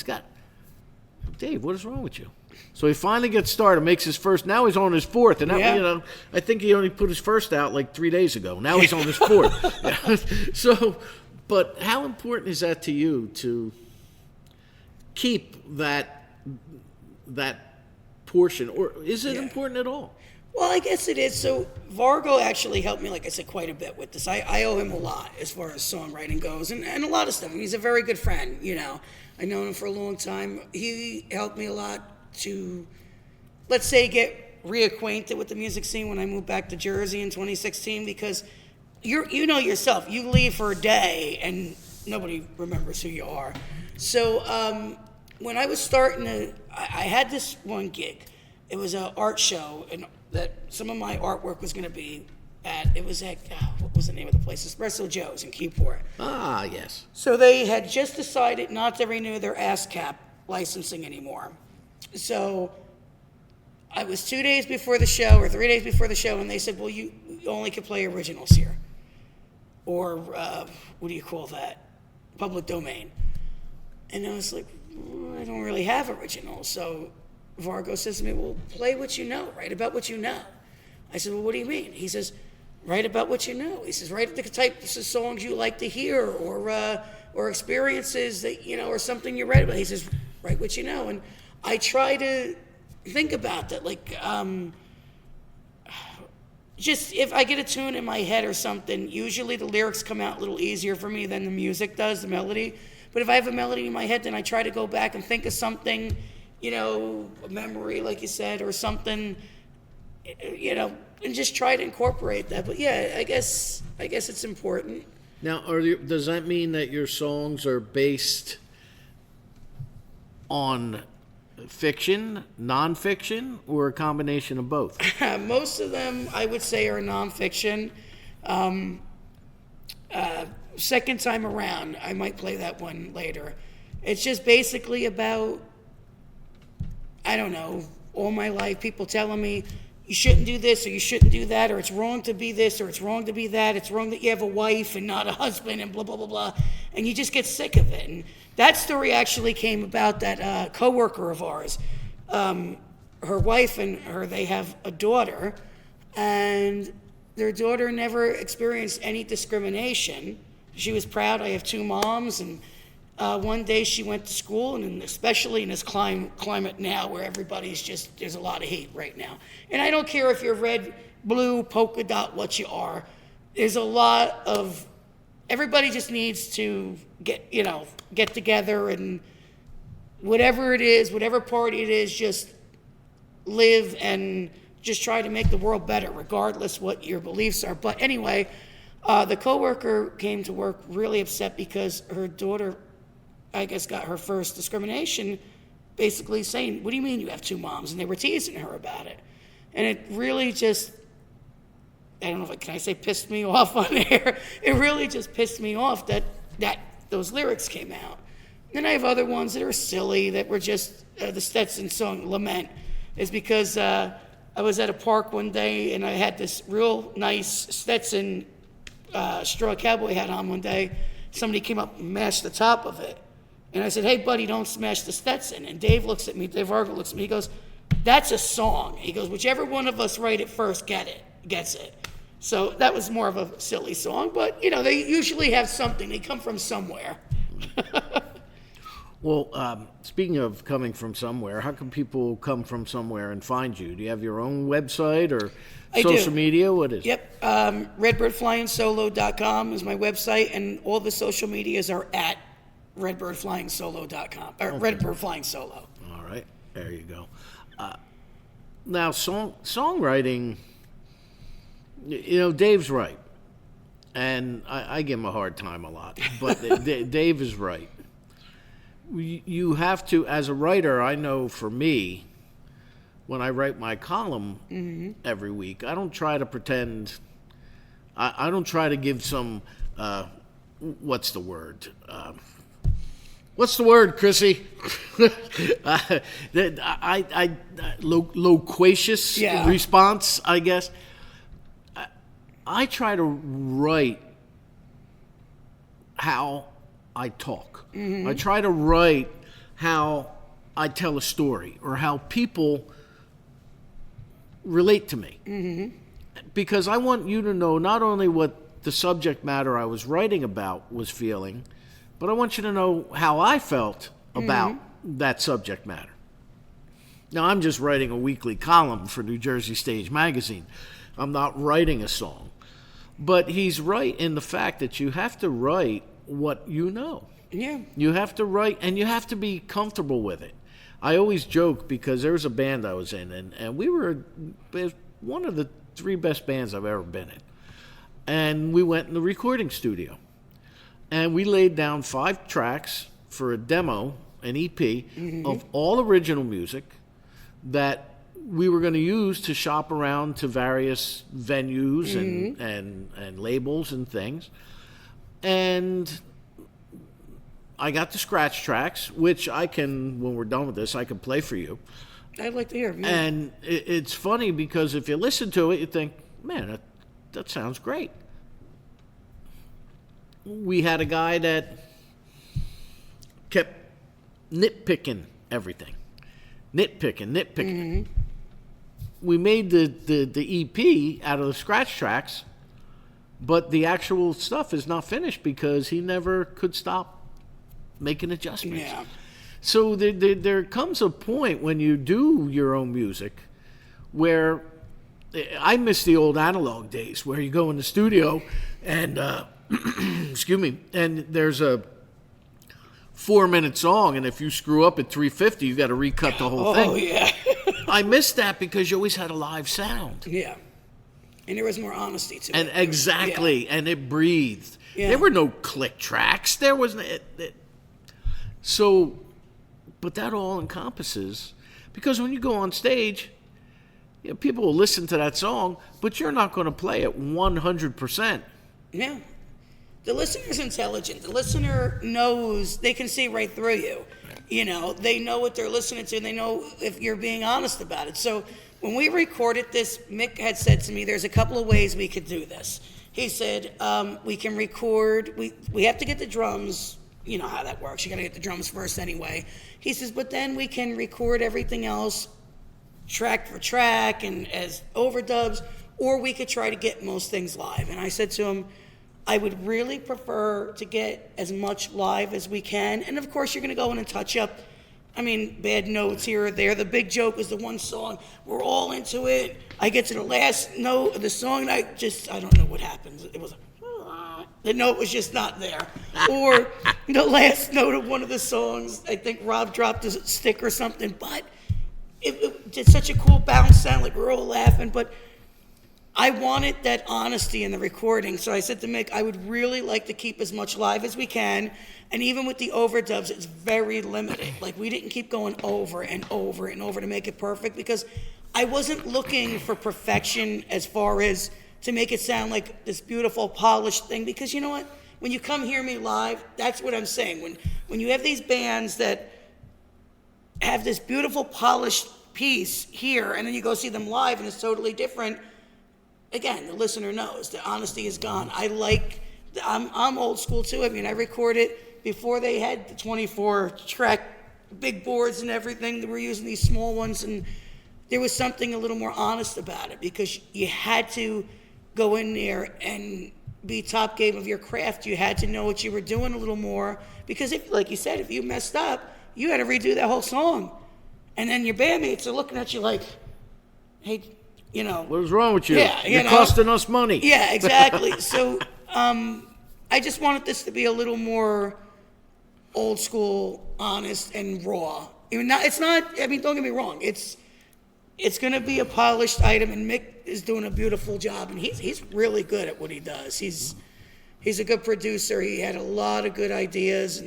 Speaker 2: Dave, what is wrong with you? So he finally gets started, makes his first. Now he's on his fourth, and that, I think he only put his first out like 3 days ago. Now he's on his fourth. So, but how important is that to you to keep that portion, or is it important at all?
Speaker 3: Well, I guess it is. So Vargo actually helped me, like I said, quite a bit with this. I owe him a lot as far as songwriting goes, and a lot of stuff. I mean, he's a very good friend, I've known him for a long time. He helped me a lot to, let's say, get reacquainted with the music scene when I moved back to Jersey in 2016, because you know yourself, you leave for a day and nobody remembers who you are. So when I was starting I had this one gig. It was an art show, and that some of my artwork was going to be at. It was at, what was the name of the place? Espresso Joe's in Keyport.
Speaker 2: Ah, yes.
Speaker 3: So they had just decided not to renew their ASCAP licensing anymore. So I was 2 days before the show, or 3 days before the show, and they said, well, you only can play originals here. Or what do you call that? Public domain. And I was like, I don't really have originals. So Vargo says to me, well, play what you know, write about what you know. I said, well, what do you mean? He says, write about what you know. He says, write the types of songs you like to hear, or experiences that, or something you read about. He says, write what you know. And I try to think about that, like, just if I get a tune in my head or something, usually the lyrics come out a little easier for me than the music does, the melody. But if I have a melody in my head, then I try to go back and think of something, a memory, like you said, or something, and just try to incorporate that. But yeah, I guess it's important.
Speaker 2: Now, does that mean that your songs are based on fiction, nonfiction, or a combination of both?
Speaker 3: Most of them, I would say, are nonfiction. Second time around, I might play that one later. It's just basically about, I don't know, all my life, people telling me, you shouldn't do this, or you shouldn't do that, or it's wrong to be this, or it's wrong to be that, it's wrong that you have a wife and not a husband, and blah, blah, blah, blah. And you just get sick of it. And that story actually came about that coworker of ours. Her wife and her, they have a daughter, and their daughter never experienced any discrimination. She was proud. I have two moms, and one day she went to school, and especially in this climate now where everybody's just, there's a lot of hate right now. And I don't care if you're red, blue, polka dot, what you are. There's a lot of, everybody just needs to get together, and whatever it is, whatever party it is, just live and just try to make the world better, regardless what your beliefs are. But anyway, the coworker came to work really upset because her daughter, I guess, got her first discrimination, basically saying, what do you mean you have two moms? And they were teasing her about it. And it really just, I don't know if can I say pissed me off on air. It really just pissed me off that those lyrics came out. Then I have other ones that are silly that were just the Stetson song "Lament" is because I was at a park one day and I had this real nice Stetson straw cowboy hat on one day. Somebody came up and mashed the top of it, and I said, "Hey buddy, don't smash the Stetson." And Dave looks at me. Dave Argo looks at me. He goes, "That's a song." He goes, "Whichever one of us write it first gets it." So that was more of a silly song, but they usually have something. They come from somewhere.
Speaker 2: Well, speaking of coming from somewhere, how can people come from somewhere and find you? Do you have your own website or social media? What is it?
Speaker 3: Yep. Redbirdflyingsolo.com is my website, and all the social medias are at redbirdflyingsolo.com, or Redbird Flying Solo.
Speaker 2: All right. There you go. Now, songwriting, Dave's right. And I give him a hard time a lot, but Dave is right. You have to, as a writer, I know for me, when I write my column every week, I don't try to pretend, I don't try to give some, what's the word? What's the word, Chrissy? Loquacious response, I guess. I try to write how I talk. I try to write how I tell a story or how people relate to me. Because I want you to know not only what the subject matter I was writing about was feeling, but I want you to know how I felt about that subject matter. Now, I'm just writing a weekly column for New Jersey Stage Magazine. I'm not writing a song. But he's right in the fact that you have to write what you know.
Speaker 3: Yeah.
Speaker 2: You have to write, and you have to be comfortable with it. I always joke because there was a band I was in, and we were one of the 3 best bands I've ever been in. And we went in the recording studio. And we laid down 5 tracks for a demo, an EP, of all original music that we were going to use to shop around to various venues and labels and things. And I got the scratch tracks, which I can, when we're done with this, I can play for you.
Speaker 3: I'd like to hear them.
Speaker 2: And it's funny because if you listen to it, you think, man, that sounds great. We had a guy that kept nitpicking everything. Nitpicking. We made the EP out of the scratch tracks, but the actual stuff is not finished because he never could stop making adjustments.
Speaker 3: Yeah.
Speaker 2: So there comes a point when you do your own music where I miss the old analog days where you go in the studio and excuse me, and there's a 4-minute song, and if you screw up at 3:50, you got to recut the whole thing.
Speaker 3: Oh yeah.
Speaker 2: I miss that because you always had a live sound.
Speaker 3: Yeah. And there was more honesty to
Speaker 2: And
Speaker 3: it.
Speaker 2: exactly, and it breathed.
Speaker 3: Yeah.
Speaker 2: There were no click tracks. There was so, but that all encompasses, because when you go on stage, people will listen to that song, but you're not going to play it 100%.
Speaker 3: Yeah. The listener's intelligent. The listener knows, they can see right through you. They know what they're listening to, and they know if you're being honest about it. So when we recorded this, Mick had said to me, there's a couple of ways we could do this. He said, we can record, we have to get the drums, you know how that works. You got to get the drums first anyway. He says, but then we can record everything else track for track and as overdubs, or we could try to get most things live. And I said to him, I would really prefer to get as much live as we can. And of course, you're going to go in and touch up, bad notes here or there. The big joke was the one song, we're all into it. I get to the last note of the song, and I don't know what happens. It was, the note was just not there. Or the last note of one of the songs, I think Rob dropped a stick or something, but it did such a cool bounce sound, like we're all laughing. But I wanted that honesty in the recording, so I said to Mick, I would really like to keep as much live as we can, and even with the overdubs, it's very limited. Like, we didn't keep going over and over and over to make it perfect, because I wasn't looking for perfection as far as to make it sound like this beautiful, polished thing, because you know what? When you come hear me live, that's what I'm saying. When you have these bands that have this beautiful, polished piece here, and then you go see them live, and it's totally different, again, the listener knows the honesty is gone. I'm old school too. I mean, I recorded before they had the 24-track big boards and everything. They were using these small ones, and there was something a little more honest about it, because you had to go in there and be top game of your craft. You had to know what you were doing a little more, because if, like you said, if you messed up, you had to redo that whole song, and then your bandmates are looking at you like, hey, you know,
Speaker 2: What's wrong with you?
Speaker 3: Yeah,
Speaker 2: You're costing us money.
Speaker 3: Yeah, exactly. So I just wanted this to be a little more old school, honest, and raw. It's not, I mean, don't get me wrong. It's going to be a polished item, and Mick is doing a beautiful job, and he's really good at what he does. He's a good producer. He had a lot of good ideas,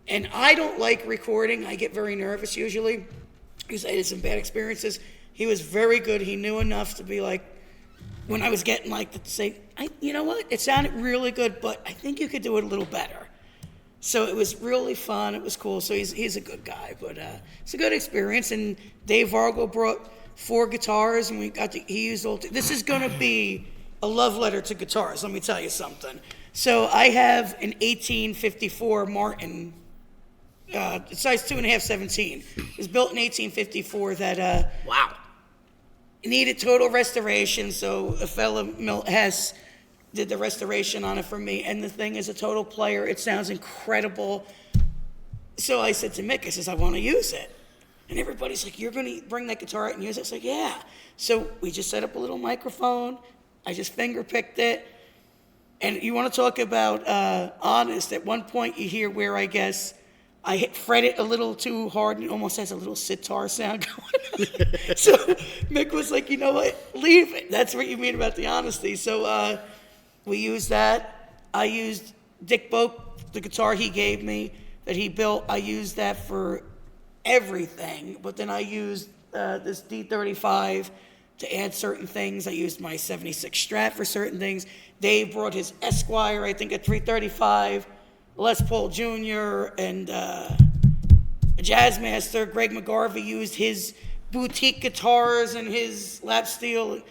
Speaker 3: and I don't like recording. I get very nervous usually, because I had some bad experiences. He was very good. He knew enough to be like, when I was getting like to say, you know what? It sounded really good, but I think you could do it a little better. So it was really fun. It was cool. So he's a good guy, but it's a good experience. And Dave Vargo brought 4 guitars, and he used all. This is going to be a love letter to guitars. Let me tell you something. So I have an 1854 Martin. Size 2.5, 17. It was built in 1854 that
Speaker 2: Wow.
Speaker 3: needed total restoration, so a fellow Milt Hess did the restoration on it for me, and the thing is a total player. It sounds incredible. So I said to Mick, I says, I want to use it. And everybody's like, you're going to bring that guitar out and use it? It's like, yeah. So we just set up a little microphone. I just finger picked it. And you want to talk about honest, at one point you hear where I guess I fret it a little too hard, and it almost has a little sitar sound going on. So Mick was like, you know what, leave it. That's what you mean about the honesty. So we used that. I used Dick Boak, the guitar he gave me that he built. I used that for everything. But then I used this D35 to add certain things. I used my 76 Strat for certain things. Dave brought his Esquire, I think a 335. Les Paul Jr. and a Jazzmaster. Greg McGarvey used his boutique guitars and his lap steel.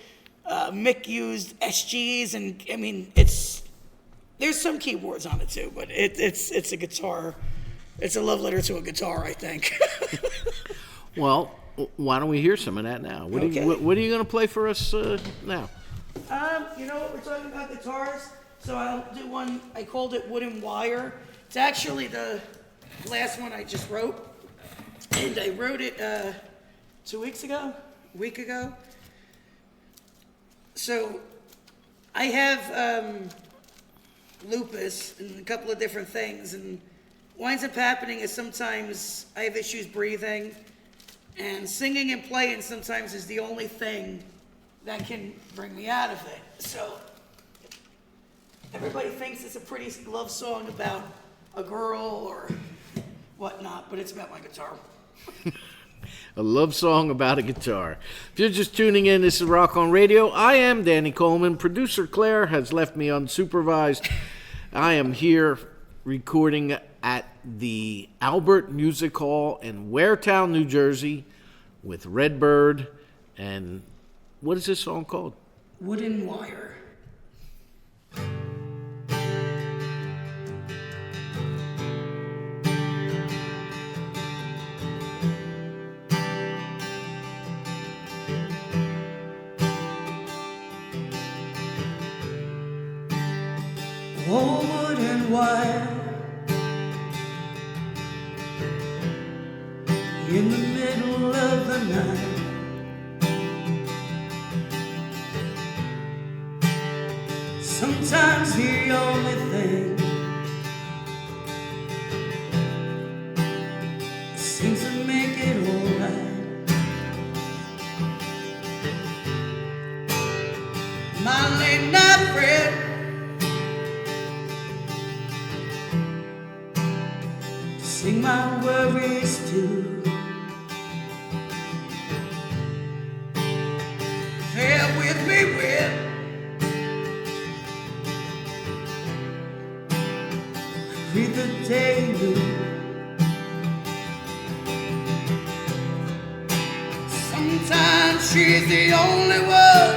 Speaker 3: Mick used SGs, and I mean, there's some keyboards on it too, but it's a guitar. It's a love letter to a guitar, I think.
Speaker 2: Well, why don't we hear some of that now? What are you going to play for us now?
Speaker 3: You know what, we're talking about guitars. So I'll do one, I called it Wooden Wire. It's actually the last one I just wrote. And I wrote it 2 weeks ago, a week ago. So I have lupus and a couple of different things. And what winds up happening is sometimes I have issues breathing. And singing and playing sometimes is the only thing that can bring me out of it. So everybody thinks it's a pretty love song about a girl or whatnot, but it's about my guitar.
Speaker 2: A love song about a guitar. If you're just tuning in, this is Rock on Radio. I am Danny Coleman. Producer Claire has left me unsupervised. I am here recording at the Albert Music Hall in Waretown, New Jersey with Redbird. And what is this song called?
Speaker 3: Wooden Wire.
Speaker 4: Oh, wooden wire in the middle of the night. Sometimes the only thing seems to make it alright. Sometimes she's the only one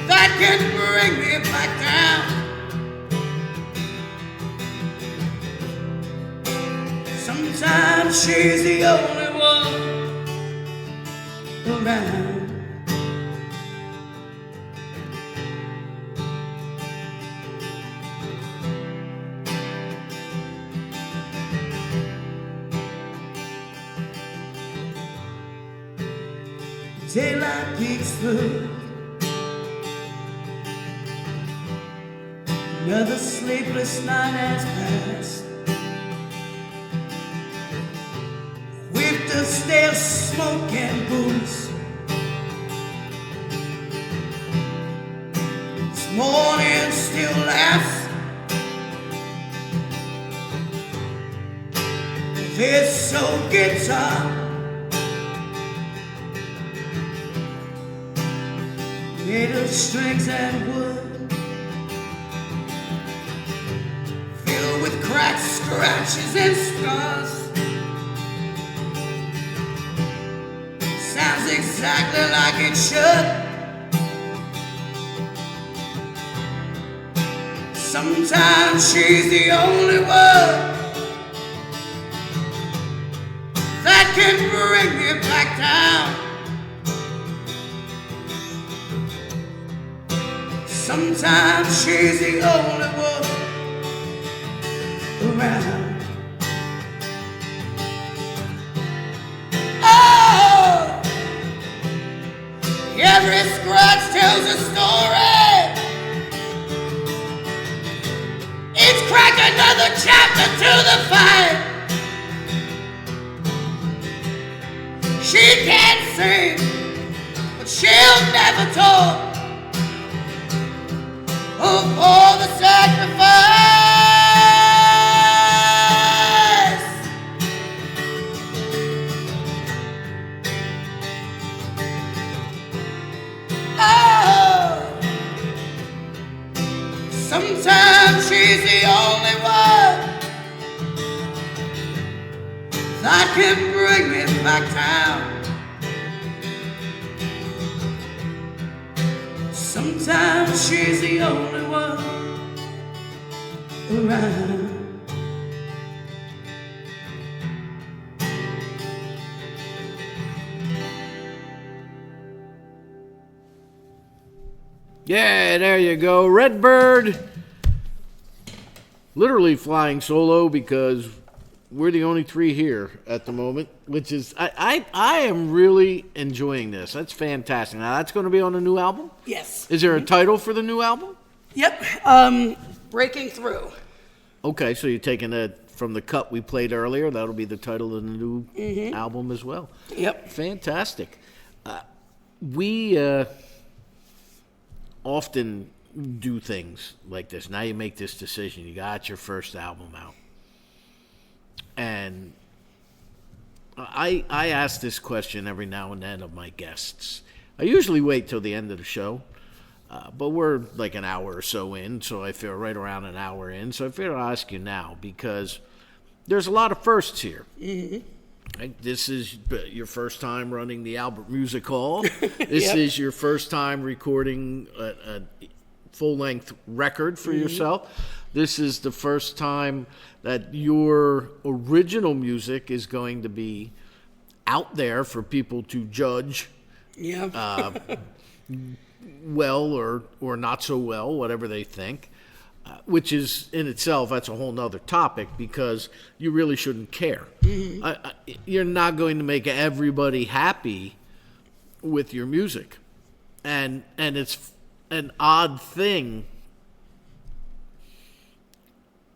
Speaker 4: that can bring me back down. Sometimes she's the only one around. Daylight peeks through, another sleepless night has passed. Whiffed of stale smoke and booze. This morning still lasts. This old guitar made of strings and wood, filled with cracks, scratches, and scars. Sounds exactly like it should. Sometimes she's the only one that can bring me back down. Sometimes she's the only one around. Oh, every scratch tells a story. Each crack another chapter to the fight. She can't sing, but she'll never talk of all the sacrifice. Oh, sometimes she's the only one that can bring me back down. Sometimes she's the only one around.
Speaker 2: Yeah, there you go. Redbird. Literally flying solo because we're the only three here at the moment, which is, I am really enjoying this. That's fantastic. Now, that's going to be on the new album?
Speaker 3: Yes.
Speaker 2: Is there a title for the new album?
Speaker 3: Yep. Breaking Through.
Speaker 2: Okay, so you're taking it from the cut we played earlier. That'll be the title of the new album as well.
Speaker 3: Yep.
Speaker 2: Fantastic. We often do things like this. Now you make this decision. You got your first album out. And I ask this question every now and then of my guests. I usually wait till the end of the show, but we're like an hour or so in, so I feel right around an hour in. So I figure I'll ask you now because there's a lot of firsts here. Mm-hmm. Right? This is your first time running the Albert Music Hall. This
Speaker 3: Yep.
Speaker 2: is your first time recording a full-length record for yourself. This is the first time that your original music is going to be out there for people to judge
Speaker 3: Yep.
Speaker 2: well or not so well, whatever they think, which is in itself, that's a whole nother topic because you really shouldn't care. Mm-hmm. You're not going to make everybody happy with your music. And it's an odd thing.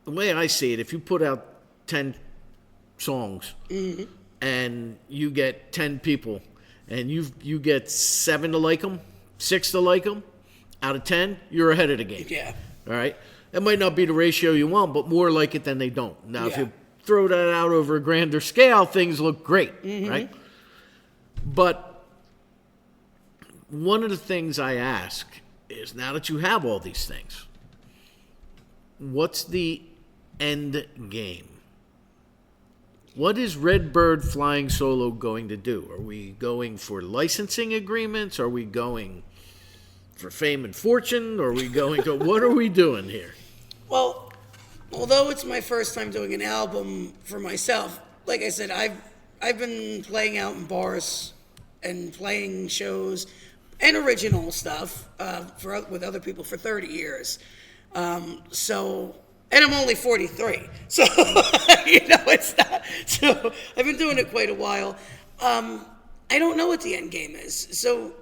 Speaker 2: The way I see it, if you put out 10 songs and you get 10 people and you get 7 to like them, 6 to like them, out of 10, you're ahead of the game.
Speaker 3: Yeah.
Speaker 2: All right? It might not be the ratio you want, but more like it than they don't. Now, if you throw that out over a grander scale, things look great, right? But one of the things I ask is, now that you have all these things, what's the end game? What is Redbird Flying Solo going to do? Are we going for licensing agreements? Are we going for fame and fortune? Are we going to... What are we doing here?
Speaker 3: Well, although it's my first time doing an album for myself, like I said, I've been playing out in bars and playing shows and original stuff with other people for 30 years. And I'm only 43, so it's not. So I've been doing it quite a while. I don't know what the end game is. So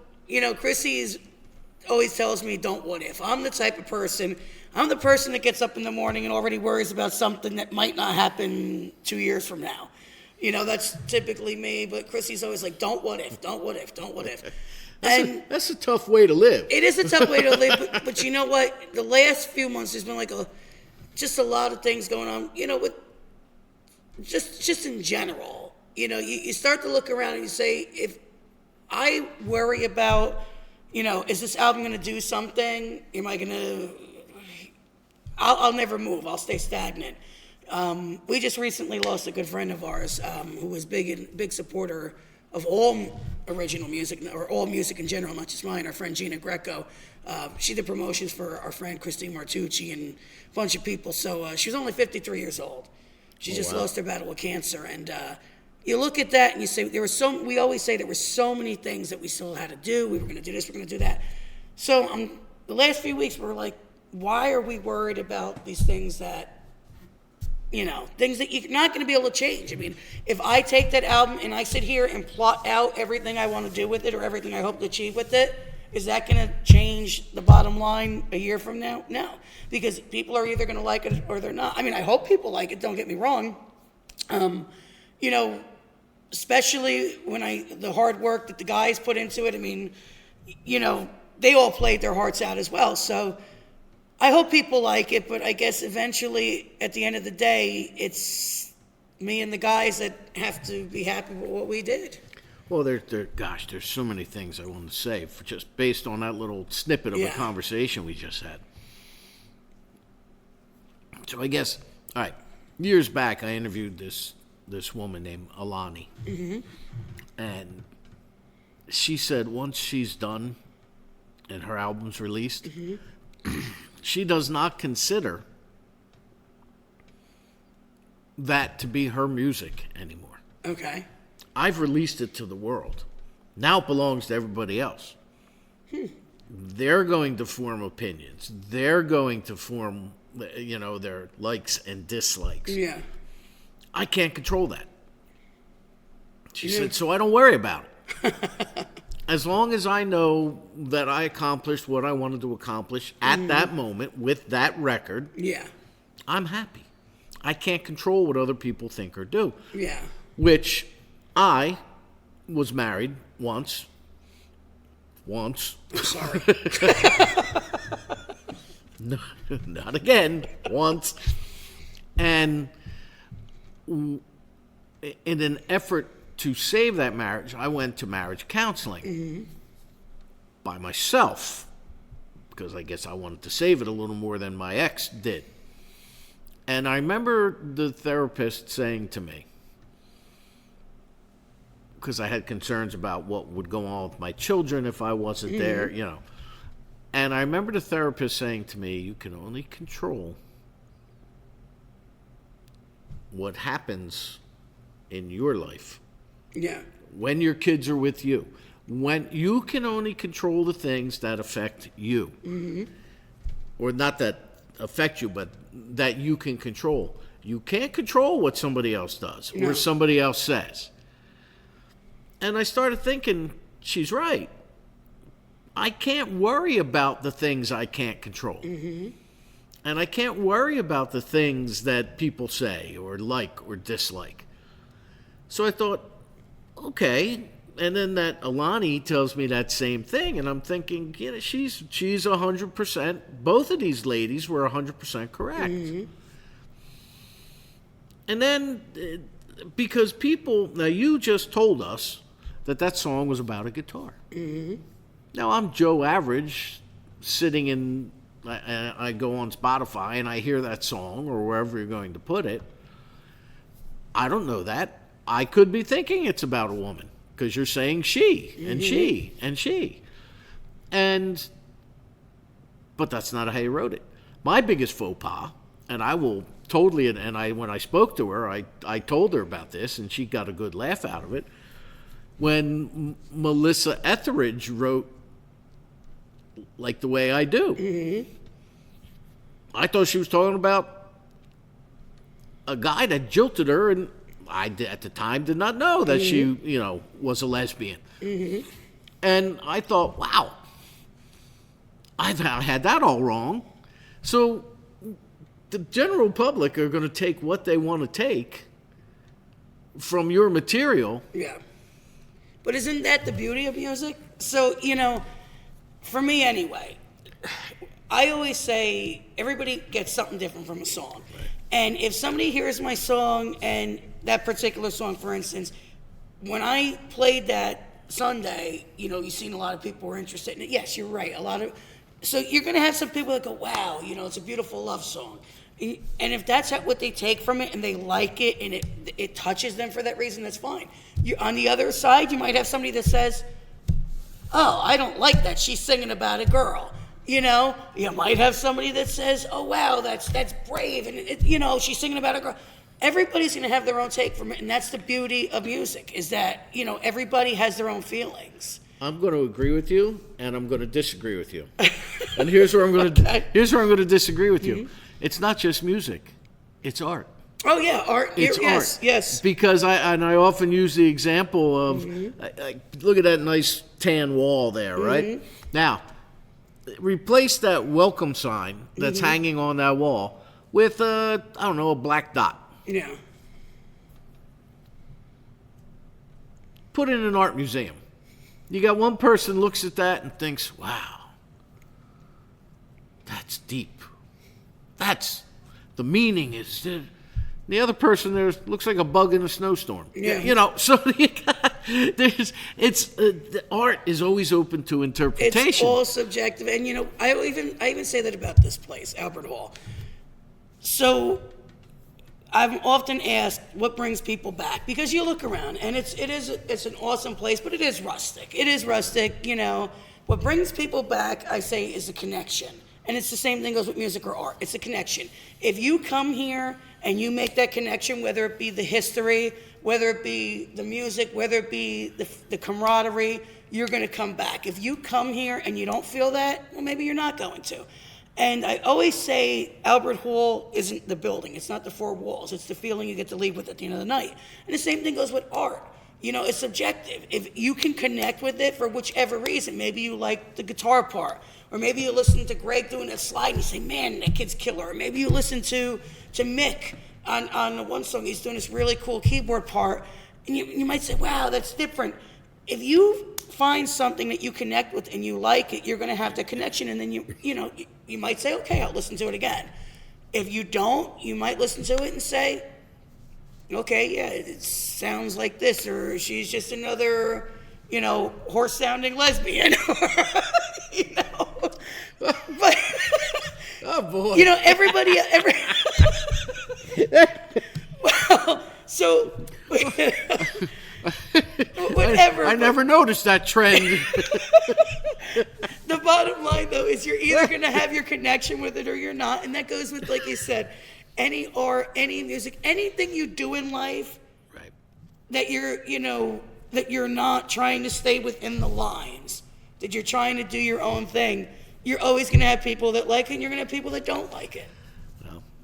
Speaker 3: Chrissy's always tells me, "Don't what if." I'm the type of person. I'm the person that gets up in the morning and already worries about something that might not happen 2 years from now. That's typically me. But Chrissy's always like, "Don't what if? Don't what if? Don't what if?"
Speaker 2: That's a tough way to live.
Speaker 3: It is a tough way to live, but you know what? The last few months there's been just a lot of things going on. With just in general. You start to look around and you say, if I worry about, is this album going to do something? Am I going to? I'll never move. I'll stay stagnant. We just recently lost a good friend of ours who was big supporter of all original music, or all music in general, not just mine. Our friend Gina Greco. She did promotions for our friend Christine Martucci and a bunch of people. So she was only 53 years old. She just lost her battle with cancer. And you look at that and you say, we always say there were so many things that we still had to do. We were going to do this, we're going to do that. So the last few weeks we were like, why are we worried about these things that, things that you're not going to be able to change? I mean, if I take that album and I sit here and plot out everything I want to do with it or everything I hope to achieve with it, is that going to change the bottom line a year from now? No, because people are either going to like it or they're not. I mean, I hope people like it, don't get me wrong. Especially when the hard work that the guys put into it, I mean, they all played their hearts out as well. So I hope people like it, but I guess eventually, at the end of the day, it's me and the guys that have to be happy with what we did.
Speaker 2: Well, there's so many things I want to say, just based on that little snippet of a conversation we just had. So I guess, all right, years back, I interviewed this woman named Alani. Mm-hmm. And she said once she's done and her album's released, mm-hmm. she does not consider that to be her music anymore.
Speaker 3: Okay.
Speaker 2: I've released it to the world. Now it belongs to everybody else. They're going to form opinions. They're going to form, their likes and dislikes.
Speaker 3: Yeah.
Speaker 2: I can't control that. She said, so I don't worry about it. As long as I know that I accomplished what I wanted to accomplish at that moment with that record, I'm happy. I can't control what other people think or do.
Speaker 3: Yeah.
Speaker 2: Which I was married once.
Speaker 3: Sorry.
Speaker 2: No, not again. Once. And in an effort to save that marriage, I went to marriage counseling by myself, because I guess I wanted to save it a little more than my ex did. And I remember the therapist saying to me, because I had concerns about what would go on with my children if I wasn't there, And I remember the therapist saying to me, you can only control what happens in your life.
Speaker 3: Yeah.
Speaker 2: When your kids are with you. When you can only control the things that affect you. Mm-hmm. Or not that affect you, but that you can control. You can't control what somebody else does or somebody else says. And I started thinking, she's right. I can't worry about the things I can't control. Mm-hmm. And I can't worry about the things that people say or like or dislike. So I thought, okay. And then that Alani tells me that same thing. And I'm thinking, she's 100%. Both of these ladies were 100% correct. Mm-hmm. And then, because people, now you just told us that song was about a guitar. Mm-hmm. Now, I'm Joe Average, sitting in, I go on Spotify and I hear that song or wherever you're going to put it. I don't know that. I could be thinking it's about a woman because you're saying she and she and she. But that's not how you wrote it. My biggest faux pas, and I will totally, when I spoke to her, I told her about this, and she got a good laugh out of it. When Melissa Etheridge wrote Like the Way I Do, I thought she was talking about a guy that jilted her, and I at the time did not know that she, was a lesbian. And I thought, wow, I've had that all wrong. So the general public are going to take what they want to take from your material.
Speaker 3: Yeah. But isn't that the beauty of music? So, for me anyway, I always say everybody gets something different from a song. Right. And if somebody hears my song, and that particular song, for instance, when I played that Sunday, you've seen a lot of people were interested in it. Yes, you're right. So you're going to have some people that go, wow, it's a beautiful love song. And if that's what they take from it and they like it and it touches them for that reason, that's fine. On the other side, you might have somebody that says, oh, I don't like that. She's singing about a girl. You might have somebody that says, oh, wow, that's brave. And, she's singing about a girl. Everybody's going to have their own take from it. And that's the beauty of music is that, everybody has their own feelings.
Speaker 2: I'm going to agree with you, and I'm going to disagree with you. And here's where I'm going to disagree with you. It's not just music; it's art.
Speaker 3: Oh yeah, art.
Speaker 2: It's
Speaker 3: art. Yes.
Speaker 2: Because I often use the example of look at that nice tan wall there, right? Now, replace that welcome sign that's hanging on that wall with a black dot.
Speaker 3: Yeah.
Speaker 2: Put it in an art museum. You got one person looks at that and thinks, wow, that's deep. That's, the meaning is, the other person there looks like a bug in a snowstorm.
Speaker 3: Yeah.
Speaker 2: So the art is always open to interpretation.
Speaker 3: It's all subjective. And, I even say that about this place, Albert Hall. So I'm often asked what brings people back, because you look around and it's an awesome place, but it is rustic. What brings people back, I say, is a connection. And it's the same thing goes with music or art. It's a connection. If you come here and you make that connection, whether it be the history, whether it be the music, whether it be the camaraderie, you're going to come back. If you come here and you don't feel that, well, maybe you're not going to. And I always say Albert Hall isn't the building. It's not the four walls. It's the feeling you get to leave with at the end of the night. And the same thing goes with art. It's subjective. If you can connect with it for whichever reason, maybe you like the guitar part, or maybe you listen to Greg doing that slide and you say, man, that kid's killer. Or maybe you listen to Mick on the one song, he's doing this really cool keyboard part, and you might say, wow, that's different. If you find something that you connect with and you like it, you're going to have that connection, and then you might say, okay, I'll listen to it again. If you don't, you might listen to it and say, okay, yeah, it sounds like this, or she's just another, horse-sounding lesbian, But,
Speaker 2: oh boy,
Speaker 3: everybody, well, so whatever.
Speaker 2: I never noticed that trend.
Speaker 3: The bottom line, though, is you're either going to have your connection with it or you're not, and that goes with, like you said, any art, any music, anything you do in life,
Speaker 2: right?
Speaker 3: That you're not trying to stay within the lines, that you're trying to do your own thing. You're always going to have people that like it, and you're going to have people that don't like it.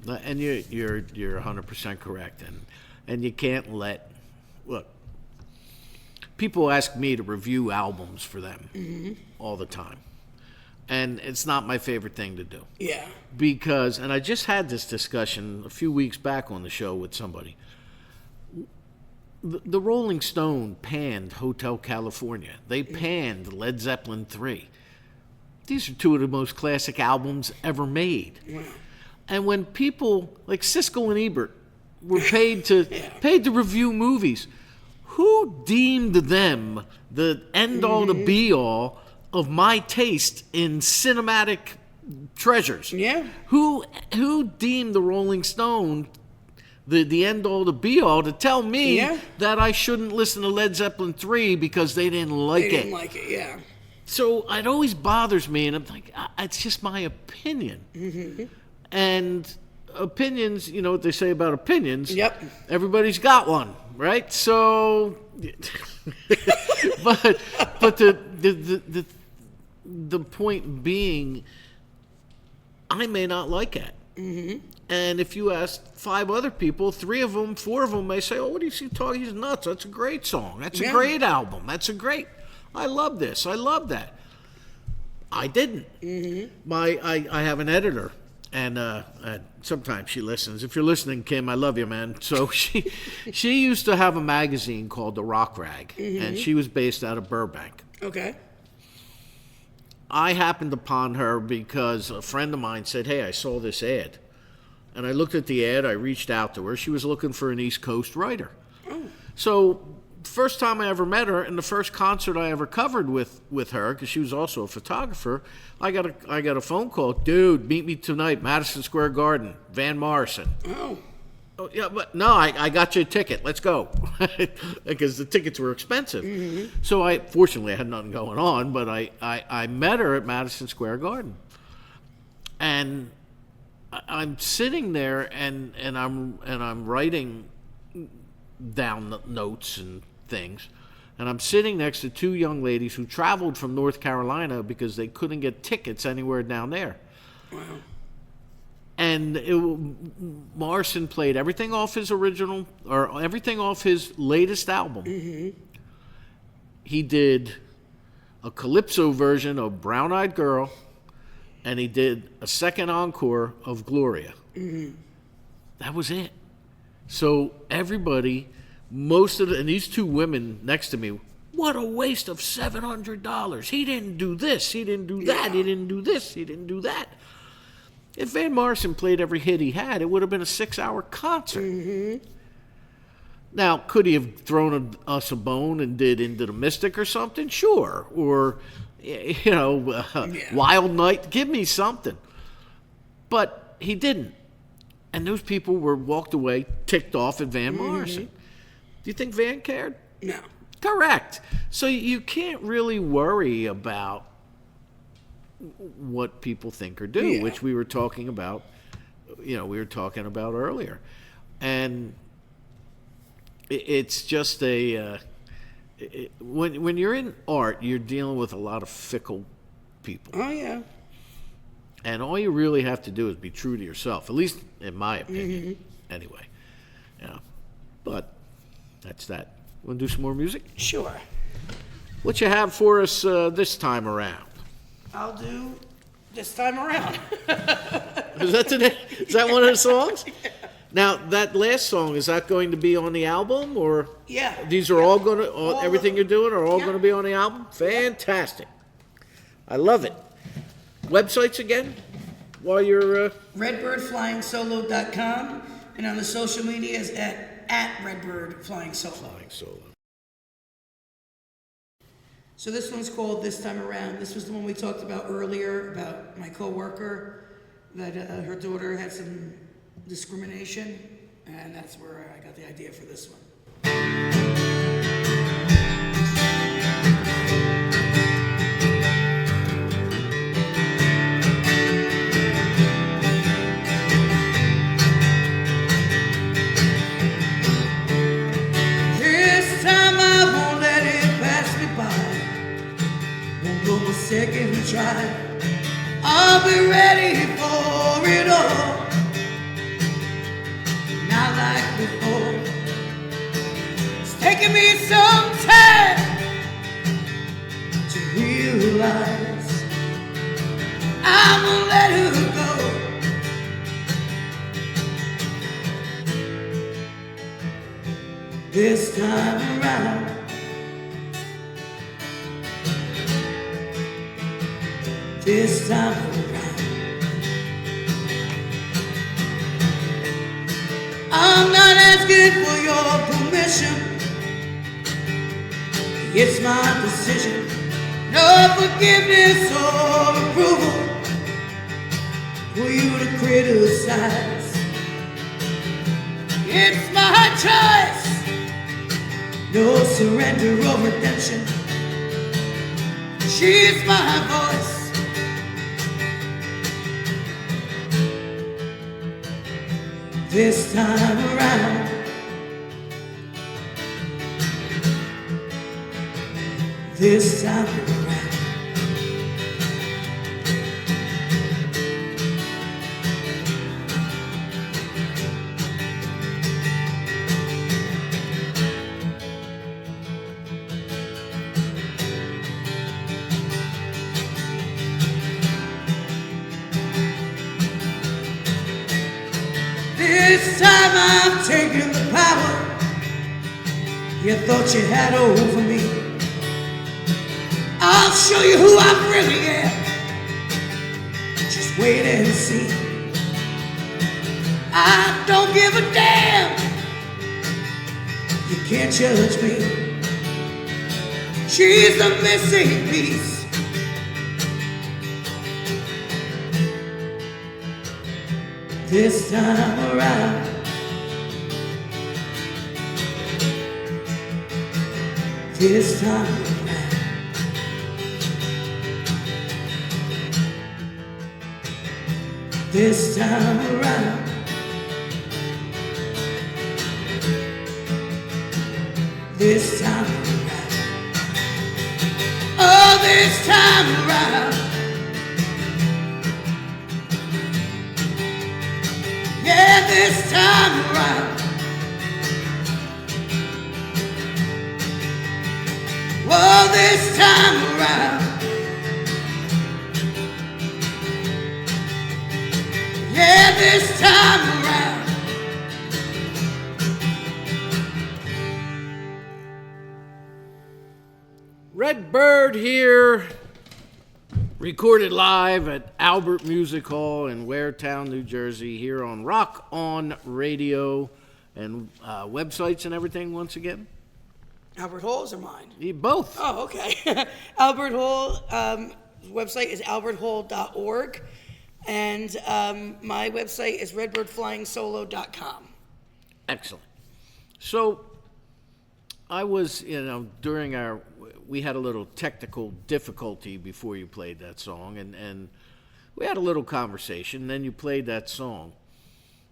Speaker 2: Well, and you're 100% correct, and you can't look. People ask me to review albums for them all the time. And it's not my favorite thing to do.
Speaker 3: Yeah.
Speaker 2: Because, and I just had this discussion a few weeks back on the show with somebody. The Rolling Stone panned Hotel California. They panned Led Zeppelin 3. These are two of the most classic albums ever made.
Speaker 3: Wow.
Speaker 2: And when people like Siskel and Ebert were paid to review movies, who deemed them the end-all, the be-all of my taste in cinematic treasures?
Speaker 3: Yeah.
Speaker 2: Who deemed the Rolling Stone the end all, the be all to tell me
Speaker 3: Yeah.
Speaker 2: that I shouldn't listen to Led Zeppelin 3 because they didn't like
Speaker 3: They
Speaker 2: it.
Speaker 3: didn't like it, yeah.
Speaker 2: So it always bothers me, and I'm like, it's just my opinion.
Speaker 3: Mm-hmm.
Speaker 2: And opinions, you know what they say about opinions?
Speaker 3: Yep.
Speaker 2: Everybody's got one, right? So, but the point being, I may not like it. Mm-hmm. And if you ask 5 other people, 3 of them, 4 of them may say, "Oh, what is he talking? He's nuts. That's a great song. That's a great album. I love this. I love that." I didn't. Mm-hmm. I have an editor, and sometimes she listens. If you're listening, Kim, I love you, man. So she used to have a magazine called The Rock Rag, and she was based out of Burbank.
Speaker 3: Okay.
Speaker 2: I happened upon her because a friend of mine said, "Hey, I saw this ad." And I looked at the ad, I reached out to her. She was looking for an East Coast writer. Oh. So first time I ever met her, and the first concert I ever covered with her, because she was also a photographer, I got a phone call. "Dude, meet me tonight, Madison Square Garden, Van Morrison."
Speaker 3: Oh.
Speaker 2: "Oh, yeah, but no, I got you a ticket. Let's go," because the tickets were expensive. Mm-hmm. So fortunately I had nothing going on, but I met her at Madison Square Garden, and I'm sitting there and I'm writing down notes and things, and I'm sitting next to 2 young ladies who traveled from North Carolina because they couldn't get tickets anywhere down there. Wow. And Morrison played everything off his original, or everything off his latest album. Mm-hmm. He did a calypso version of Brown Eyed Girl, and he did a second encore of Gloria. Mm-hmm. That was it. So everybody, and these 2 women next to me, "What a waste of $700. He didn't do this, he didn't do that, he didn't do this, he didn't do that." If Van Morrison played every hit he had, it would have been a 6-hour concert. Mm-hmm. Now, could he have thrown us a bone and did Into the Mystic or something? Sure. Or, Wild Night, give me something. But he didn't. And those people were walked away, ticked off at Van Morrison. Do you think Van cared?
Speaker 3: No.
Speaker 2: Correct. So you can't really worry about what people think or do, which we were talking about, earlier. And it's just when you're in art, you're dealing with a lot of fickle people.
Speaker 3: Oh, yeah.
Speaker 2: And all you really have to do is be true to yourself, at least in my opinion. Mm-hmm. Anyway. Yeah. But that's that. Want to do some more music?
Speaker 3: Sure.
Speaker 2: What you have for us this time around?
Speaker 3: I'll do This Time Around.
Speaker 2: Is that one of the songs? Yeah. Now, that last song, is that going to be on the album, or?
Speaker 3: Yeah.
Speaker 2: These are all going to, everything you're doing are all going to be on the album? Fantastic. I love it. Websites again, while you're...
Speaker 3: RedbirdFlyingSolo.com, and on the social media is at RedbirdFlyingSolo.
Speaker 2: Flying Solo.
Speaker 3: So this one's called This Time Around. This was the one we talked about earlier, about my coworker, that her daughter had some discrimination, and that's where I got the idea for this one. This time I won't let it pass me by. Won't go a second try. I'll be ready for it all. Not like before. It's taking me some time to realize I'm gonna let her go. This time around. This time around, I'm not asking for your permission. It's my decision. No forgiveness or approval for you to criticize.
Speaker 4: It's my choice.
Speaker 3: No surrender or redemption.
Speaker 4: She's my voice.
Speaker 3: This time around, this time around.
Speaker 4: This time I'm taking the power
Speaker 3: You thought you had over me.
Speaker 4: I'll show you who I really am.
Speaker 3: Just wait and see.
Speaker 4: I don't give a damn.
Speaker 3: You can't judge me.
Speaker 4: She's the missing piece.
Speaker 3: This time around, this time around, this time around, this time around,
Speaker 4: Oh, this time around. Yeah, this time around. Whoa, this time around. Yeah, this time around.
Speaker 2: Red Bird here, recorded live at Albert Music Hall in Waretown, New Jersey, here on Rock On Radio, and websites and everything once again.
Speaker 3: Albert Hall's or mine?
Speaker 2: Both.
Speaker 3: Oh, okay. Albert Hall, website is alberthall.org, and my website is redbirdflyingsolo.com.
Speaker 2: Excellent. So, I was, during we had a little technical difficulty before you played that song, and we had a little conversation, and then you played that song.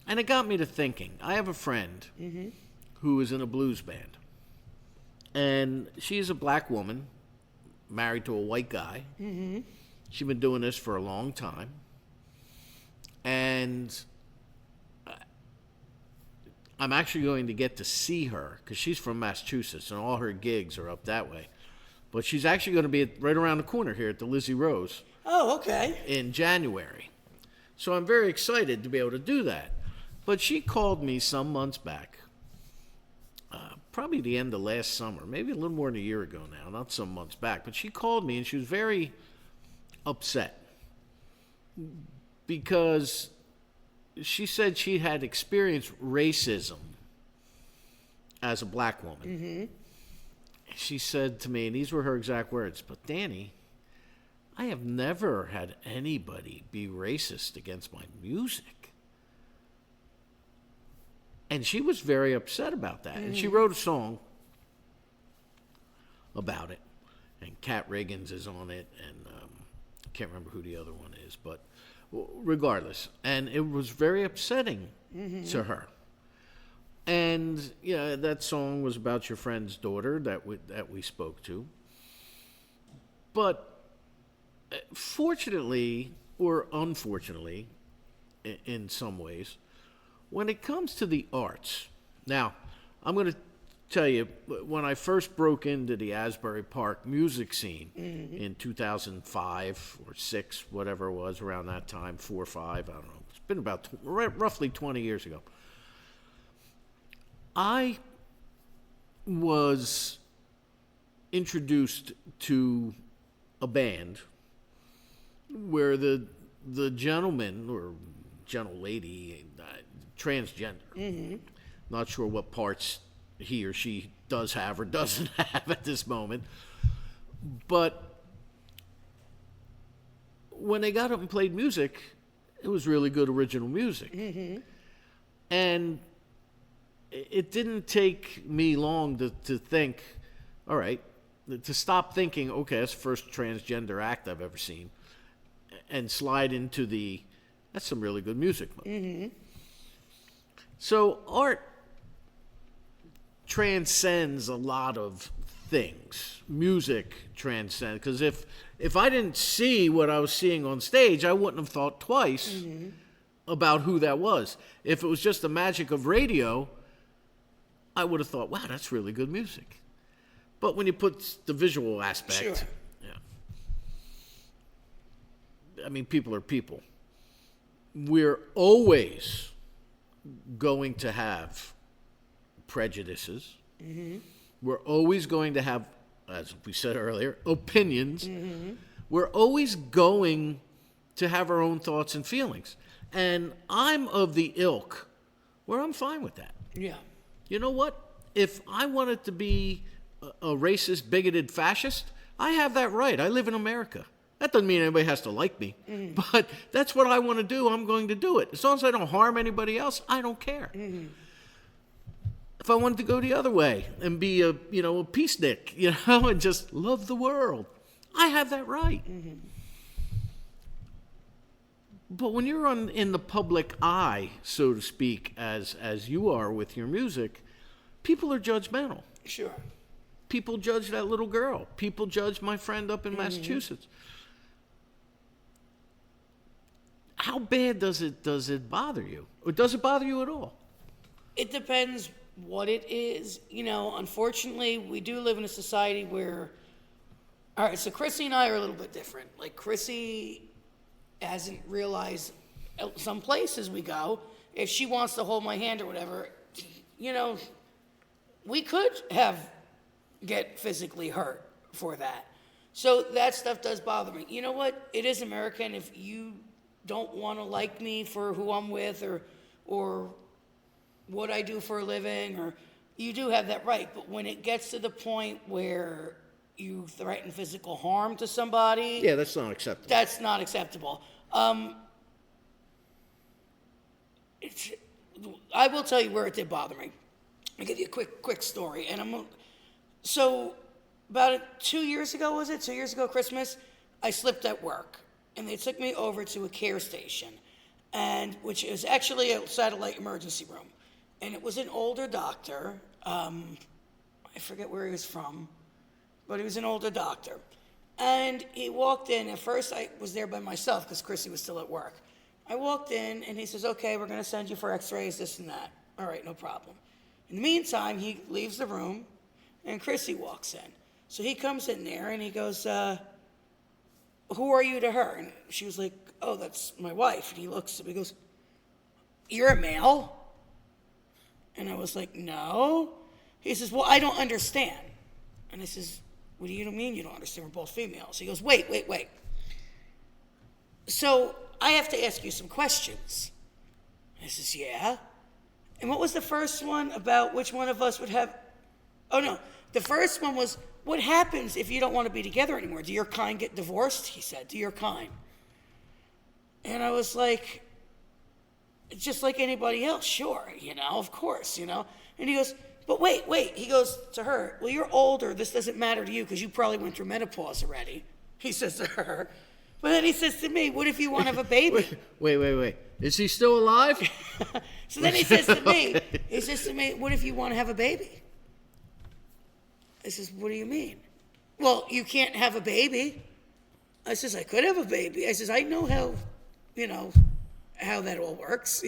Speaker 2: And it got me to thinking. I have a friend who is in a blues band. And she's a black woman, married to a white guy. Mm-hmm. She's been doing this for a long time. And I'm actually going to get to see her, because she's from Massachusetts, and all her gigs are up that way. But she's actually going to be right around the corner here at the Lizzie Rose.
Speaker 3: Oh, okay.
Speaker 2: In January. So I'm very excited to be able to do that. But she called me some months back, probably the end of last summer, maybe a little more than a year ago now, not some months back. But she called me and she was very upset because she said she had experienced racism as a black woman. Mm-hmm. She said to me, and these were her exact words, "But Danny, I have never had anybody be racist against my music." And she was very upset about that. Mm-hmm. And she wrote a song about it. And Kat Riggins is on it, and I can't remember who the other one is, but regardless. And it was very upsetting to her. And that song was about your friend's daughter that we spoke to. But fortunately, or unfortunately, in some ways, when it comes to the arts, now, I'm going to tell you, when I first broke into the Asbury Park music scene in 2005 or 6, whatever it was, around that time, 4 or 5, I don't know. It's been about roughly 20 years ago. I was introduced to a band where the gentleman or gentle lady, transgender, not sure what parts he or she does have or doesn't have at this moment, but when they got up and played music, it was really good original music. And it didn't take me long to think, all right, to stop thinking, okay, that's the first transgender act I've ever seen, and slide into that's some really good music. Mm-hmm. So art transcends a lot of things. Music transcends, because if I didn't see what I was seeing on stage, I wouldn't have thought twice about who that was. If it was just the magic of radio, I would have thought, wow, that's really good music. But when you put the visual aspect,
Speaker 3: Sure.
Speaker 2: yeah. I mean, people are people. We're always going to have prejudices. Mm-hmm. We're always going to have, as we said earlier, opinions. Mm-hmm. We're always going to have our own thoughts and feelings. And I'm of the ilk where I'm fine with that.
Speaker 3: Yeah.
Speaker 2: You know what? If I wanted to be a racist, bigoted fascist, I have that right. I live in America. That doesn't mean anybody has to like me. Mm-hmm. But that's what I want to do. I'm going to do it. As long as I don't harm anybody else, I don't care. Mm-hmm. If I wanted to go the other way and be a peacenik, and just love the world, I have that right. Mm-hmm. But when you're in the public eye, so to speak, as you are with your music, people are judgmental.
Speaker 3: Sure.
Speaker 2: People judge that little girl. People judge my friend up in Massachusetts. How bad does it bother you? Or does it bother you at all?
Speaker 3: It depends what it is. Unfortunately, we do live in a society where, all right, so Chrissy and I are a little bit different. Like, Chrissy hasn't realized some places we go, if she wants to hold my hand or whatever, we could get physically hurt for that. So that stuff does bother me. You know what? It is America, and if you don't want to like me for who I'm with or what I do for a living, or you do have that right. But when it gets to the point where you threaten physical harm to somebody,
Speaker 2: yeah, that's not acceptable.
Speaker 3: That's not acceptable. I will tell you where it did bother me. I'll give you a quick story. And so about 2 years ago, was it? 2 years ago, Christmas, I slipped at work. And they took me over to a care station, which is actually a satellite emergency room. And it was an older doctor. I forget where he was from, but he was an older doctor. And he walked in. At first, I was there by myself because Chrissy was still at work. I walked in, and he says, okay, we're going to send you for x-rays, this and that. All right, no problem. In the meantime, he leaves the room, and Chrissy walks in. So he comes in there, and he goes, who are you to her? And she was like, oh, that's my wife. And he looks at me, he goes, you're a male? And I was like, no. He says, well, I don't understand. And I says, what do you mean you don't understand? We're both females. He goes, wait. So I have to ask you some questions. I says, yeah. And what was the first one about which one of us would have? Oh, no. The first one was, what happens if you don't want to be together anymore? Do your kind get divorced? He said, do your kind. And I was like, just like anybody else, sure, of course, And he goes, but wait. He goes to her, well, you're older. This doesn't matter to you because you probably went through menopause already. He says to her. But then he says to me, what if you want to have a baby?
Speaker 2: Wait. Is he still alive?
Speaker 3: So then he says to me, what if you want to have a baby? I says, what do you mean? Well, you can't have a baby. I says, I could have a baby. I says, I know how that all works,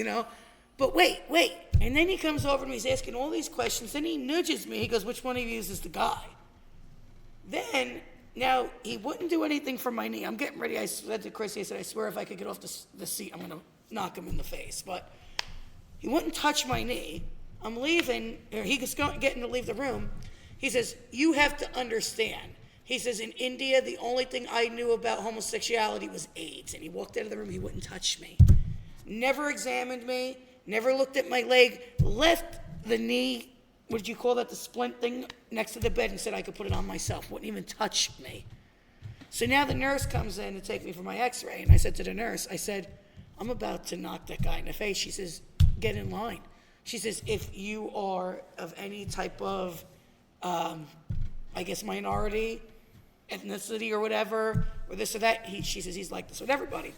Speaker 3: But wait. And then he comes over to me, he's asking all these questions. Then he nudges me. He goes, which one of you is the guy? Then, now, he wouldn't do anything for my knee. I'm getting ready. I said to Chrissy, I said, I swear if I could get off the seat, I'm going to knock him in the face. But he wouldn't touch my knee. I'm leaving, or he was getting to leave the room. He says, you have to understand. He says, in India, the only thing I knew about homosexuality was AIDS. And he walked out of the room, he wouldn't touch me. Never examined me, never looked at my leg, left the knee, what did you call that, the splint thing, next to the bed and said I could put it on myself, wouldn't even touch me. So now the nurse comes in to take me for my x-ray. And I said to the nurse, I said, I'm about to knock that guy in the face. She says, get in line. She says, if you are of any type of, I guess, minority, ethnicity or whatever, or this or that, she says he's like this with everybody.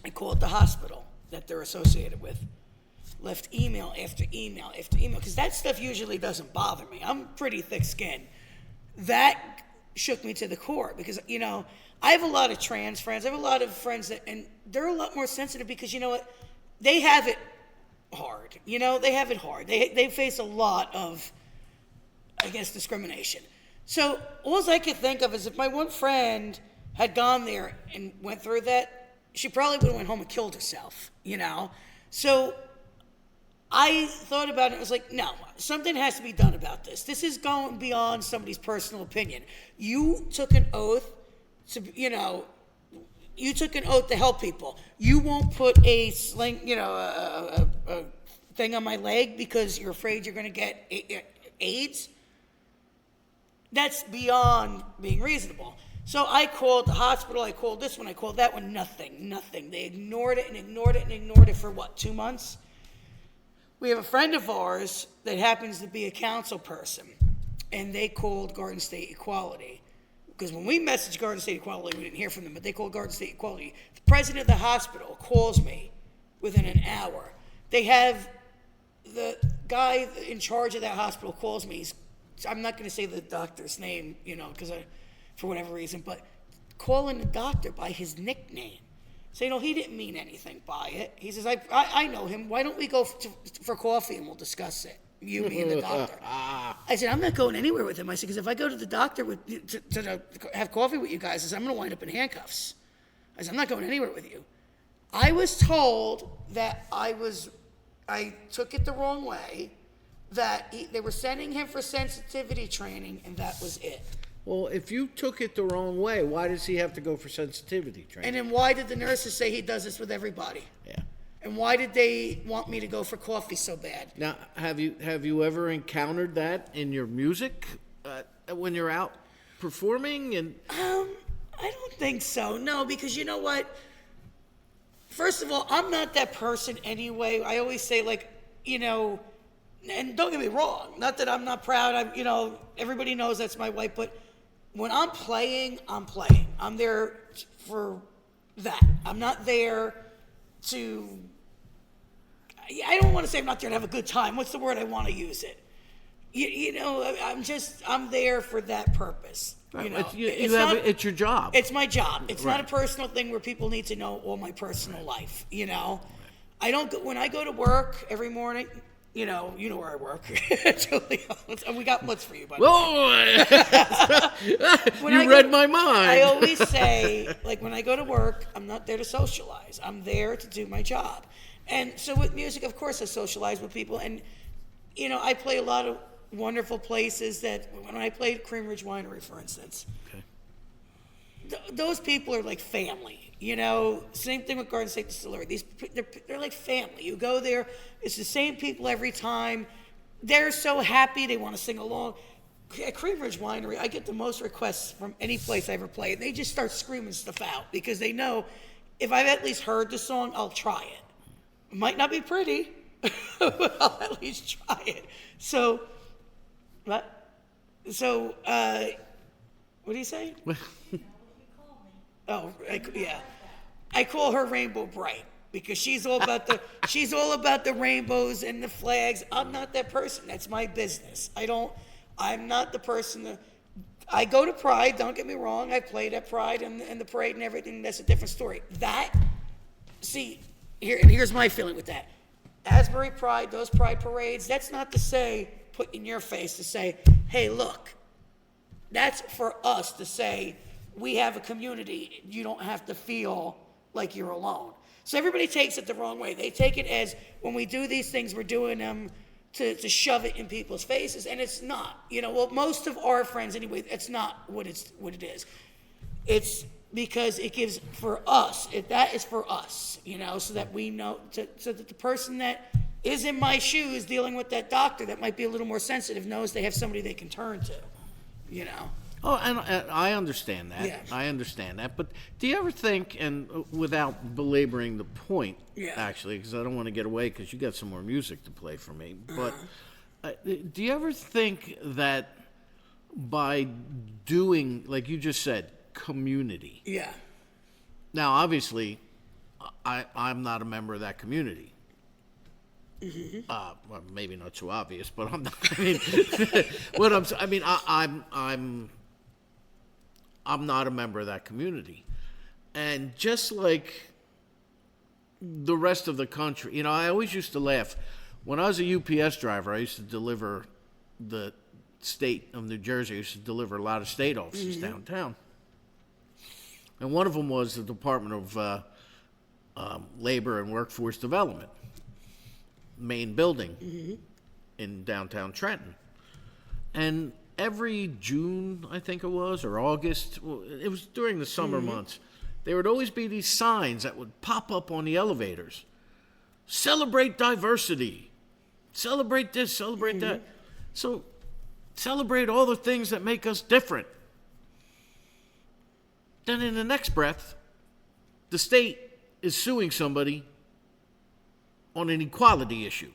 Speaker 3: I called the hospital that they're associated with. Left email after email after email, because that stuff usually doesn't bother me. I'm pretty thick-skinned. That shook me to the core, because, you know, I have a lot of trans friends. I have a lot of friends that, and they're a lot more sensitive because, you know what, they have it hard. You know, they have it hard. They face a lot of, I guess, discrimination. So all I could think of is if my one friend had gone there and went through that, she probably would have went home and killed herself, you know? So I thought about it and was like, no, something has to be done about this. This is going beyond somebody's personal opinion. You took an oath to, you know, you took an oath to help people. You won't put a sling, you know, a thing on my leg because you're afraid you're going to get AIDS. That's beyond being reasonable. So I called the hospital, I called this one, I called that one, nothing. They ignored it and ignored it and ignored it for what, 2 months? We have a friend of ours that happens to be a council person, and they called Garden State Equality. Because when we messaged Garden State Equality, we didn't hear from them, but they called Garden State Equality. The president of the hospital calls me within an hour. They have the guy in charge of that hospital calls me. I'm not going to say the doctor's name, you know, because for whatever reason, but calling the doctor by his nickname. So, you know, he didn't mean anything by it. He says, I know him. Why don't we go for coffee and we'll discuss it, you, me, and the doctor. I said, I'm not going anywhere with him. I said, because if I go to the doctor to have coffee with you guys, I said, I'm going to wind up in handcuffs. I said, I'm not going anywhere with you. I was told that I took it the wrong way, that they were sending him for sensitivity training, and that was it.
Speaker 2: Well, if you took it the wrong way, why does he have to go for sensitivity training?
Speaker 3: And then why did the nurses say he does this with everybody?
Speaker 2: Yeah.
Speaker 3: And why did they want me to go for coffee so bad?
Speaker 2: Now, have you ever encountered that in your music when you're out performing? And
Speaker 3: I don't think so. No, because you know what? First of all, I'm not that person anyway. I always say, like, you know, and don't get me wrong, not that I'm not proud. You know, everybody knows that's my wife, but when I'm playing, I'm playing. I'm there for that. I'm not there to, I don't want to say I'm not there to have a good time. What's the word I want to use it? You know, I'm there for that purpose. You know,
Speaker 2: it's your job.
Speaker 3: It's my job. It's
Speaker 2: Right.
Speaker 3: not a personal thing where people need to know all my personal life, you know. I don't go, when I go to work every morning, you know where I work. Julia, we got what's for you, by the way.
Speaker 2: Oh, you read my mind.
Speaker 3: I always say, like, when I go to work, I'm not there to socialize. I'm there to do my job. And so with music, of course, I socialize with people. And, you know, I play a lot of wonderful places that, when I played Cream Ridge Winery, for instance, okay, those people are like family. You know, same thing with Garden State Distillery. They're like family. You go there, it's the same people every time. They're so happy, they want to sing along. At Cream Ridge Winery, I get the most requests from any place I ever play. They just start screaming stuff out because they know if I've at least heard the song, I'll try it. It might not be pretty, but I'll at least try it. So, what? So, what do you say? Oh, yeah. I call her Rainbow Bright because she's all about the rainbows and the flags. I'm not that person. That's my business. I'm not the person I go to Pride, don't get me wrong. I played at Pride and the parade and everything. That's a different story. Here's my feeling with that. Asbury Pride, those Pride parades, that's not to say, put in your face to say, hey, look, that's for us to say, we have a community. You don't have to feel like you're alone. So everybody takes it the wrong way. They take it as when we do these things, we're doing them to shove it in people's faces, and it's not. You know, well, most of our friends anyway, it's not what it is. It's because it gives for us. That is for us, you know, so that we know, so that the person that is in my shoes dealing with that doctor that might be a little more sensitive knows they have somebody they can turn to, you know.
Speaker 2: Oh, and I understand that.
Speaker 3: Yeah.
Speaker 2: I understand that. But do you ever think, and without belaboring the point,
Speaker 3: Yeah.
Speaker 2: actually, because I don't want to get away because you got some more music to play for me, but do you ever think that by doing, like you just said, community?
Speaker 3: Yeah.
Speaker 2: Now, obviously, I'm not a member of that community. Well, maybe not so obvious, but I'm not. I mean, I'm not a member of that community, and just like the rest of the country, I always used to laugh when I was a UPS driver. I used to deliver the state of New Jersey. I used to deliver a lot of state offices downtown, and one of them was the Department of Labor and Workforce Development, main building in downtown Trenton. And every June, I think it was, or August, it was during the summer months, there would always be these signs that would pop up on the elevators. Celebrate diversity. Celebrate this, celebrate that. So celebrate all the things that make us different. Then in the next breath, the state is suing somebody on an equality issue.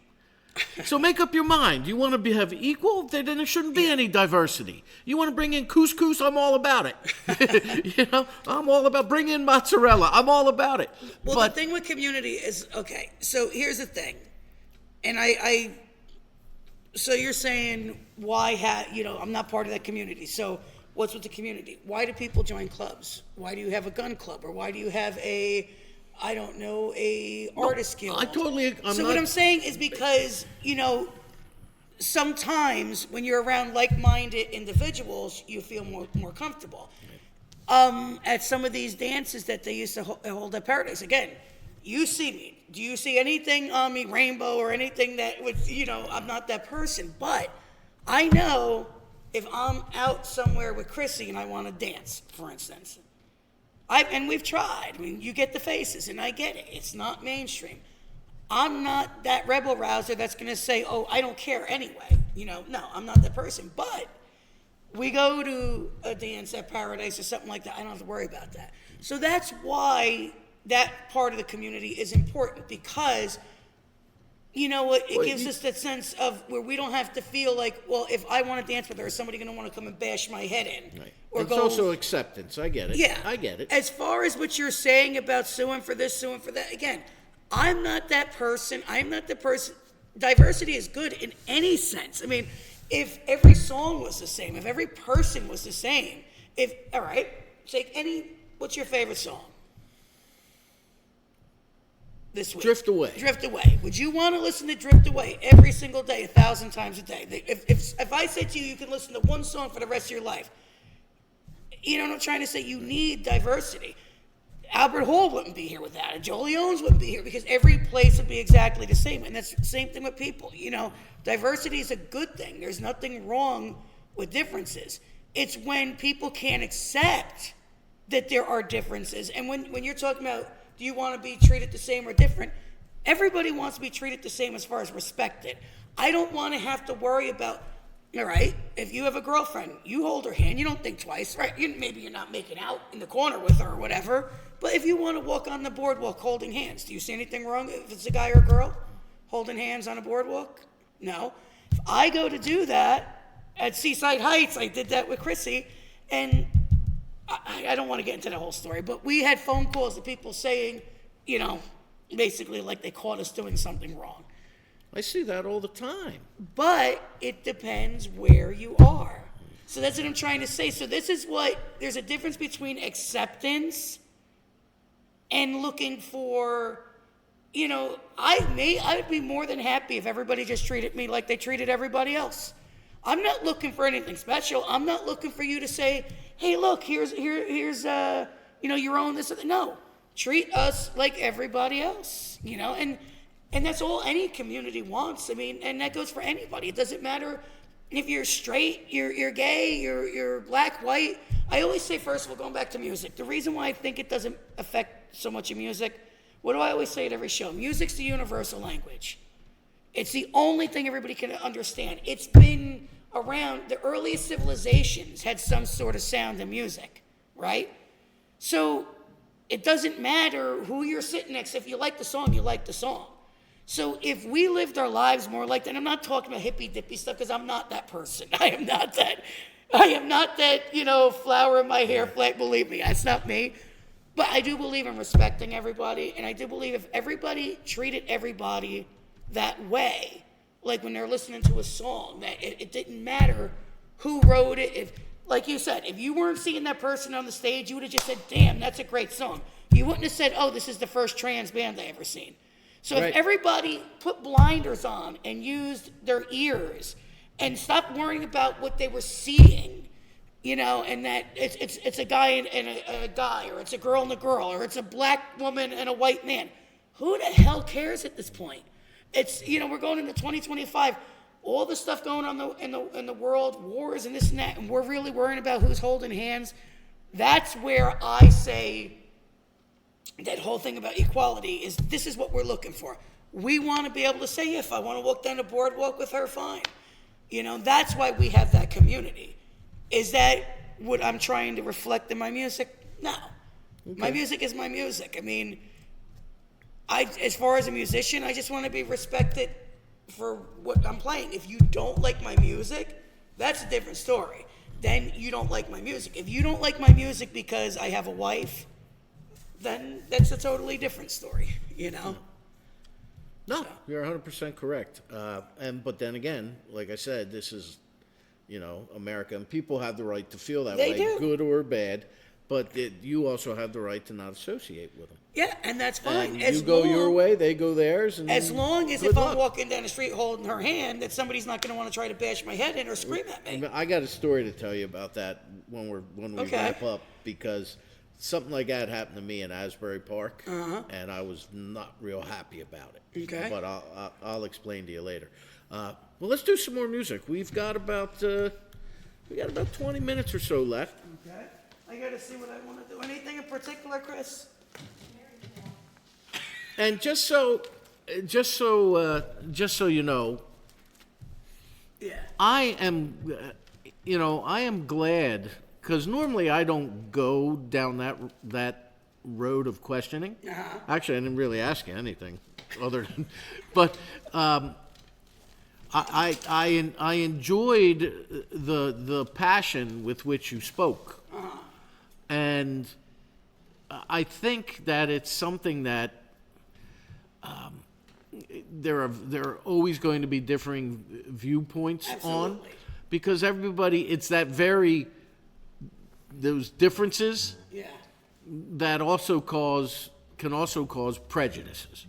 Speaker 2: So make up your mind. You want to have equal? Then there shouldn't be any diversity. You want to bring in couscous? I'm all about it. I'm all about bring in mozzarella. I'm all about it.
Speaker 3: Well,
Speaker 2: but
Speaker 3: the thing with community is, okay, so here's the thing. And so you're saying why I'm not part of that community. So what's with the community? Why do people join clubs? Why do you have a gun club? Or why do you have a artist guild? What I'm saying is because, sometimes when you're around like-minded individuals, you feel more comfortable. At some of these dances that they used to hold at Paradise, again, you see me. Do you see anything on me, rainbow or anything that would, I'm not that person. But I know if I'm out somewhere with Chrissy and I want to dance, for instance, and we've tried. I mean, you get the faces, and I get it. It's not mainstream. I'm not that rebel rouser that's going to say, oh, I don't care anyway. No, I'm not that person. But we go to a dance at Paradise or something like that. I don't have to worry about that. So that's why that part of the community is important, because it gives us that sense of where we don't have to feel like, well, if I want to dance with her, is somebody going to want to come and bash my head in?
Speaker 2: Right.
Speaker 3: Or
Speaker 2: it's also acceptance. I get it.
Speaker 3: Yeah.
Speaker 2: I get it.
Speaker 3: As far as what you're saying about suing for this, suing for that, again, I'm not that person. I'm not the person. Diversity is good in any sense. I mean, if every song was the same, if every person was the same, all right, what's your favorite song this week?
Speaker 2: Drift Away.
Speaker 3: Drift Away. Would you want to listen to Drift Away every single day, 1,000 times a day? If I said to you can listen to one song for the rest of your life, what I'm trying to say? You need diversity. Albert Hall wouldn't be here without it. Joe Leone's wouldn't be here, because every place would be exactly the same. And that's the same thing with people. Diversity is a good thing. There's nothing wrong with differences. It's when people can't accept that there are differences. And when you're talking about, do you want to be treated the same or different? Everybody wants to be treated the same as far as respected. I don't want to have to worry about, all right, if you have a girlfriend, you hold her hand, you don't think twice, right? Maybe you're not making out in the corner with her or whatever, but if you want to walk on the boardwalk holding hands, do you see anything wrong if it's a guy or a girl holding hands on a boardwalk? No. If I go to do that at Seaside Heights, I did that with Chrissy, and I don't want to get into the whole story, but we had phone calls of people saying, basically like they caught us doing something wrong.
Speaker 2: I see that all the time.
Speaker 3: But it depends where you are. So that's what I'm trying to say. So there's a difference between acceptance and looking for, I'd be more than happy if everybody just treated me like they treated everybody else. I'm not looking for anything special. I'm not looking for you to say, hey, look, here's your own this. No, treat us like everybody else, and that's all any community wants. I mean, and that goes for anybody. It doesn't matter if you're straight, you're gay, you're black, white. I always say, first of all, going back to music, the reason why I think it doesn't affect so much of music, what do I always say at every show? Music's the universal language. It's the only thing everybody can understand. It's been around the earliest civilizations had some sort of sound and music, right? So it doesn't matter who you're sitting next to. If you like the song, you like the song. So if we lived our lives more like that, and I'm not talking about hippy dippy stuff because I'm not that person. I am not that, flower in my hair flat. Believe me, that's not me. But I do believe in respecting everybody, and I do believe if everybody treated everybody that way, like when they're listening to a song, that it didn't matter who wrote it. If, like you said, if you weren't seeing that person on the stage, you would have just said, damn, that's a great song. You wouldn't have said, oh, this is the first trans band I ever seen. So
Speaker 2: Right.
Speaker 3: if everybody put blinders on and used their ears and stopped worrying about what they were seeing, and that it's a guy and a guy, or it's a girl and a girl, or it's a black woman and a white man, who the hell cares at this point? It's, we're going into 2025, all the stuff going on in the world, wars and this and that, and we're really worrying about who's holding hands. That's where I say that whole thing about equality is this is what we're looking for. We want to be able to say, if I want to walk down the boardwalk with her, fine. That's why we have that community. Is that what I'm trying to reflect in my music? No. Okay. My music is my music. I mean, as far as a musician, I just want to be respected for what I'm playing. If you don't like my music, that's a different story. Then you don't like my music. If you don't like my music because I have a wife, then that's a totally different story,
Speaker 2: No, so. You're 100% correct. But then again, like I said, this is, America, and people have the right to feel that way, good or bad. But you also have the right to not associate with them.
Speaker 3: Yeah, and that's fine.
Speaker 2: And you go your way, they go theirs. And
Speaker 3: as long as if I'm walking down the street holding her hand, that somebody's not going to want to try to bash my head in or scream at me.
Speaker 2: I got a story to tell you about that when we wrap up, because something like that happened to me in Asbury Park, and I was not real happy about it.
Speaker 3: Okay.
Speaker 2: But I'll explain to you later. Well, let's do some more music. We've got about 20 minutes or so left.
Speaker 3: Okay. I got to see what I want to do. Anything in particular, Chris?
Speaker 2: And just so you know,
Speaker 3: yeah,
Speaker 2: I am glad, because normally I don't go down that road of questioning. Actually, I didn't really ask you anything other than, but I enjoyed the passion with which you spoke. And I think that it's something that there are always going to be differing viewpoints on, because everybody, it's that those differences that can also cause prejudices.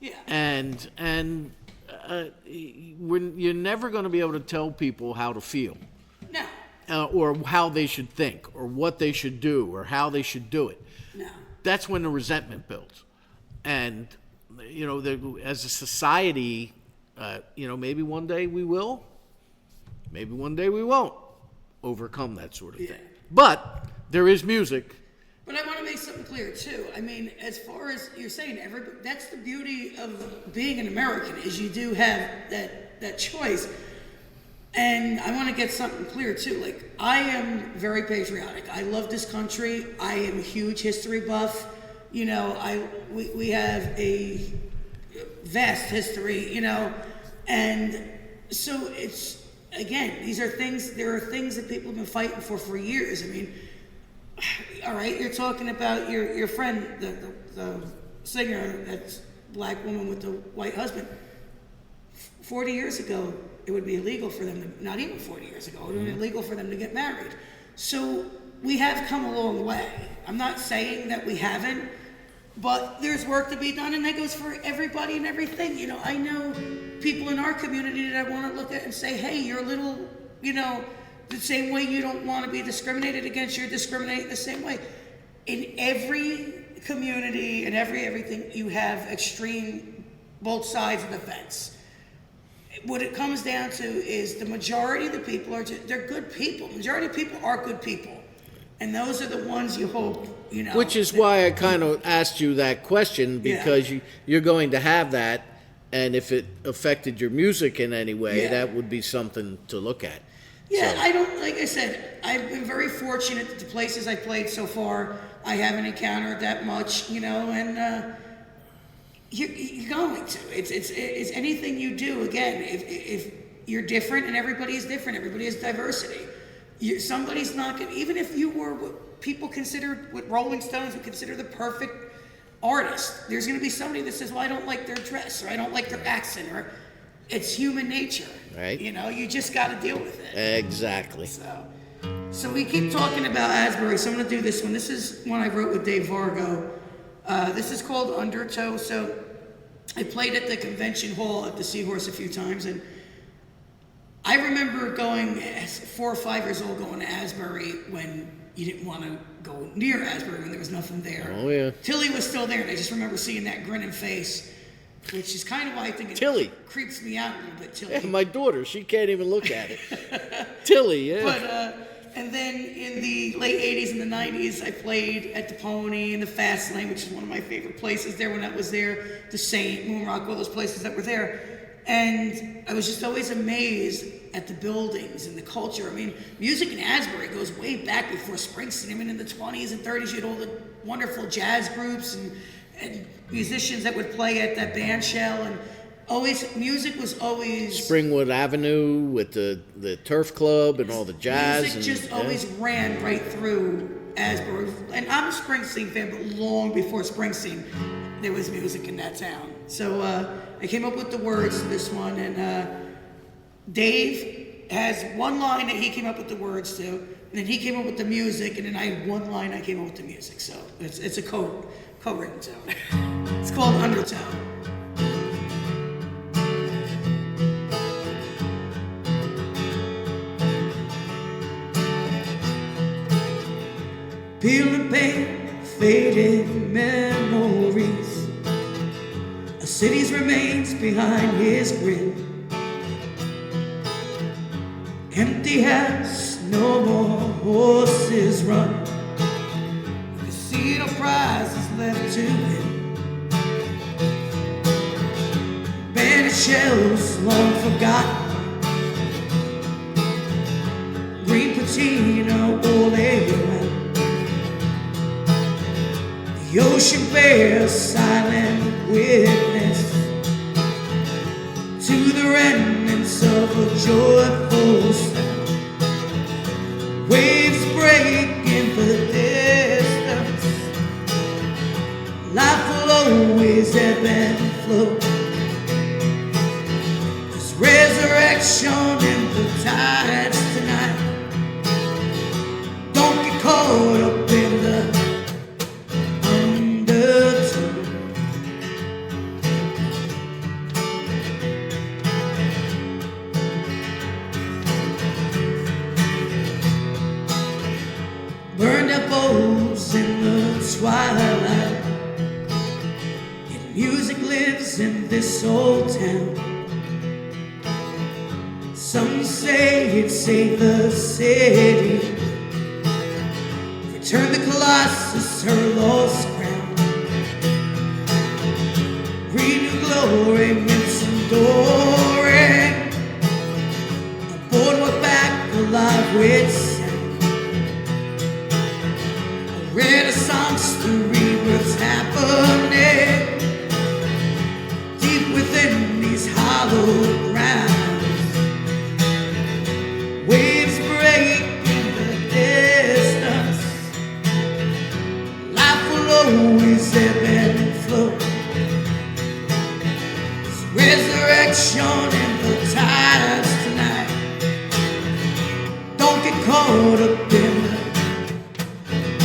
Speaker 3: Yeah.
Speaker 2: And you're never going to be able to tell people how to feel.
Speaker 3: No.
Speaker 2: Or how they should think, or what they should do, or how they should do it.
Speaker 3: No.
Speaker 2: That's when the resentment builds. And, as a society, maybe one day we will, maybe one day we won't overcome that sort of thing. But there is music.
Speaker 3: But I want to make something clear, too. I mean, as far as you're saying, that's the beauty of being an American, is you do have that choice. And I want to get something clear, too. Like, I am very patriotic. I love this country. I am a huge history buff. We have a vast history, and so it's, again, there are things that people have been fighting for years. I mean, all right, you're talking about your friend, the singer, that's black woman with the white husband. 40 years ago, it would be illegal for them not even 40 years ago, it would be illegal for them to get married. So we have come a long way. I'm not saying that we haven't, but there's work to be done, and that goes for everybody and everything. I know people in our community that I want to look at and say, hey, you're a little, the same way you don't want to be discriminated against, you're discriminating the same way. In every community and everything, you have extreme, both sides of the fence. What it comes down to is the majority of the people they're good people. The majority of people are good people. And those are the ones you hope,
Speaker 2: Which is why I kind of asked you that question, because you're going to have that And if it affected your music in any way,
Speaker 3: Yeah.
Speaker 2: that would be something to look at.
Speaker 3: Yeah,
Speaker 2: So-
Speaker 3: I don't, like I said, I've been very fortunate that the places I've played so far, I haven't encountered that much, and you're going to. It's anything you do, again, if you're different, and everybody is different, everybody has diversity. Somebody's not going to, even if you were what people consider, what Rolling Stones would consider the perfect artist, there's going to be somebody that says, well, I don't like their dress, or I don't like their accent, or it's human nature.
Speaker 2: Right.
Speaker 3: You just got to deal with it.
Speaker 2: Exactly.
Speaker 3: So we keep talking about Asbury, so I'm going to do this one. This is one I wrote with Dave Vargo. This is called Undertow. So I played at the convention hall at the Seahorse a few times, and I remember going, as 4 or 5 years old, going to Asbury when you didn't want to go near Asbury, when there was nothing there.
Speaker 2: Oh, yeah.
Speaker 3: Tilly was still there, and I just remember seeing that grinning face, which is kind of why I think it
Speaker 2: Tilly.
Speaker 3: creeps me out a little bit, Tilly.
Speaker 2: Yeah, my daughter, she can't even look at it. Tilly, yeah.
Speaker 3: But, and then in the late 80s and the 90s, I played at the Pony and the Fast Lane, which is one of my favorite places there when I was there, the Saint, Moon Rock, all those places that were there. And I was just always amazed at the buildings and the culture. I mean, music in Asbury goes way back before Springsteen. I mean, in the 20s and 30s, you had all the wonderful jazz groups and musicians that would play at that band shell, and music was always...
Speaker 2: Springwood Avenue with the Turf Club and all the jazz.
Speaker 3: Music just
Speaker 2: yeah.
Speaker 3: always ran right through Asbury. And I'm a Springsteen fan, but long before Springsteen, there was music in that town. So I came up with the words to this one, and Dave has one line that he came up with the words to, and then he came up with the music, and then I had one line I came up with the music. So it's a co-written tone. It's called Undertow. Peeling paint, faded memories, a city's remains behind his grill. Empty house, no more horses run. The casino prize is left to him. Bandit shells long forgotten. Green patina all around. The ocean bears silent witness to the remnants of a joyful sound. Waves break in the distance. Life will always ebb and flow. There's resurrection in the tides tonight. Don't get caught up in the burned up bowls in the twilight. Yet music lives in this old town. Some say it saved the city. Return the Colossus her lost crown. Renew glory, Vincent Doran. A boardwalk back alive with sound. A renaissance to read what's happening deep within these hollow grounds. Waves break in the distance. Life will always ebb and flow. There's resurrection in the tides tonight. Don't get caught up in the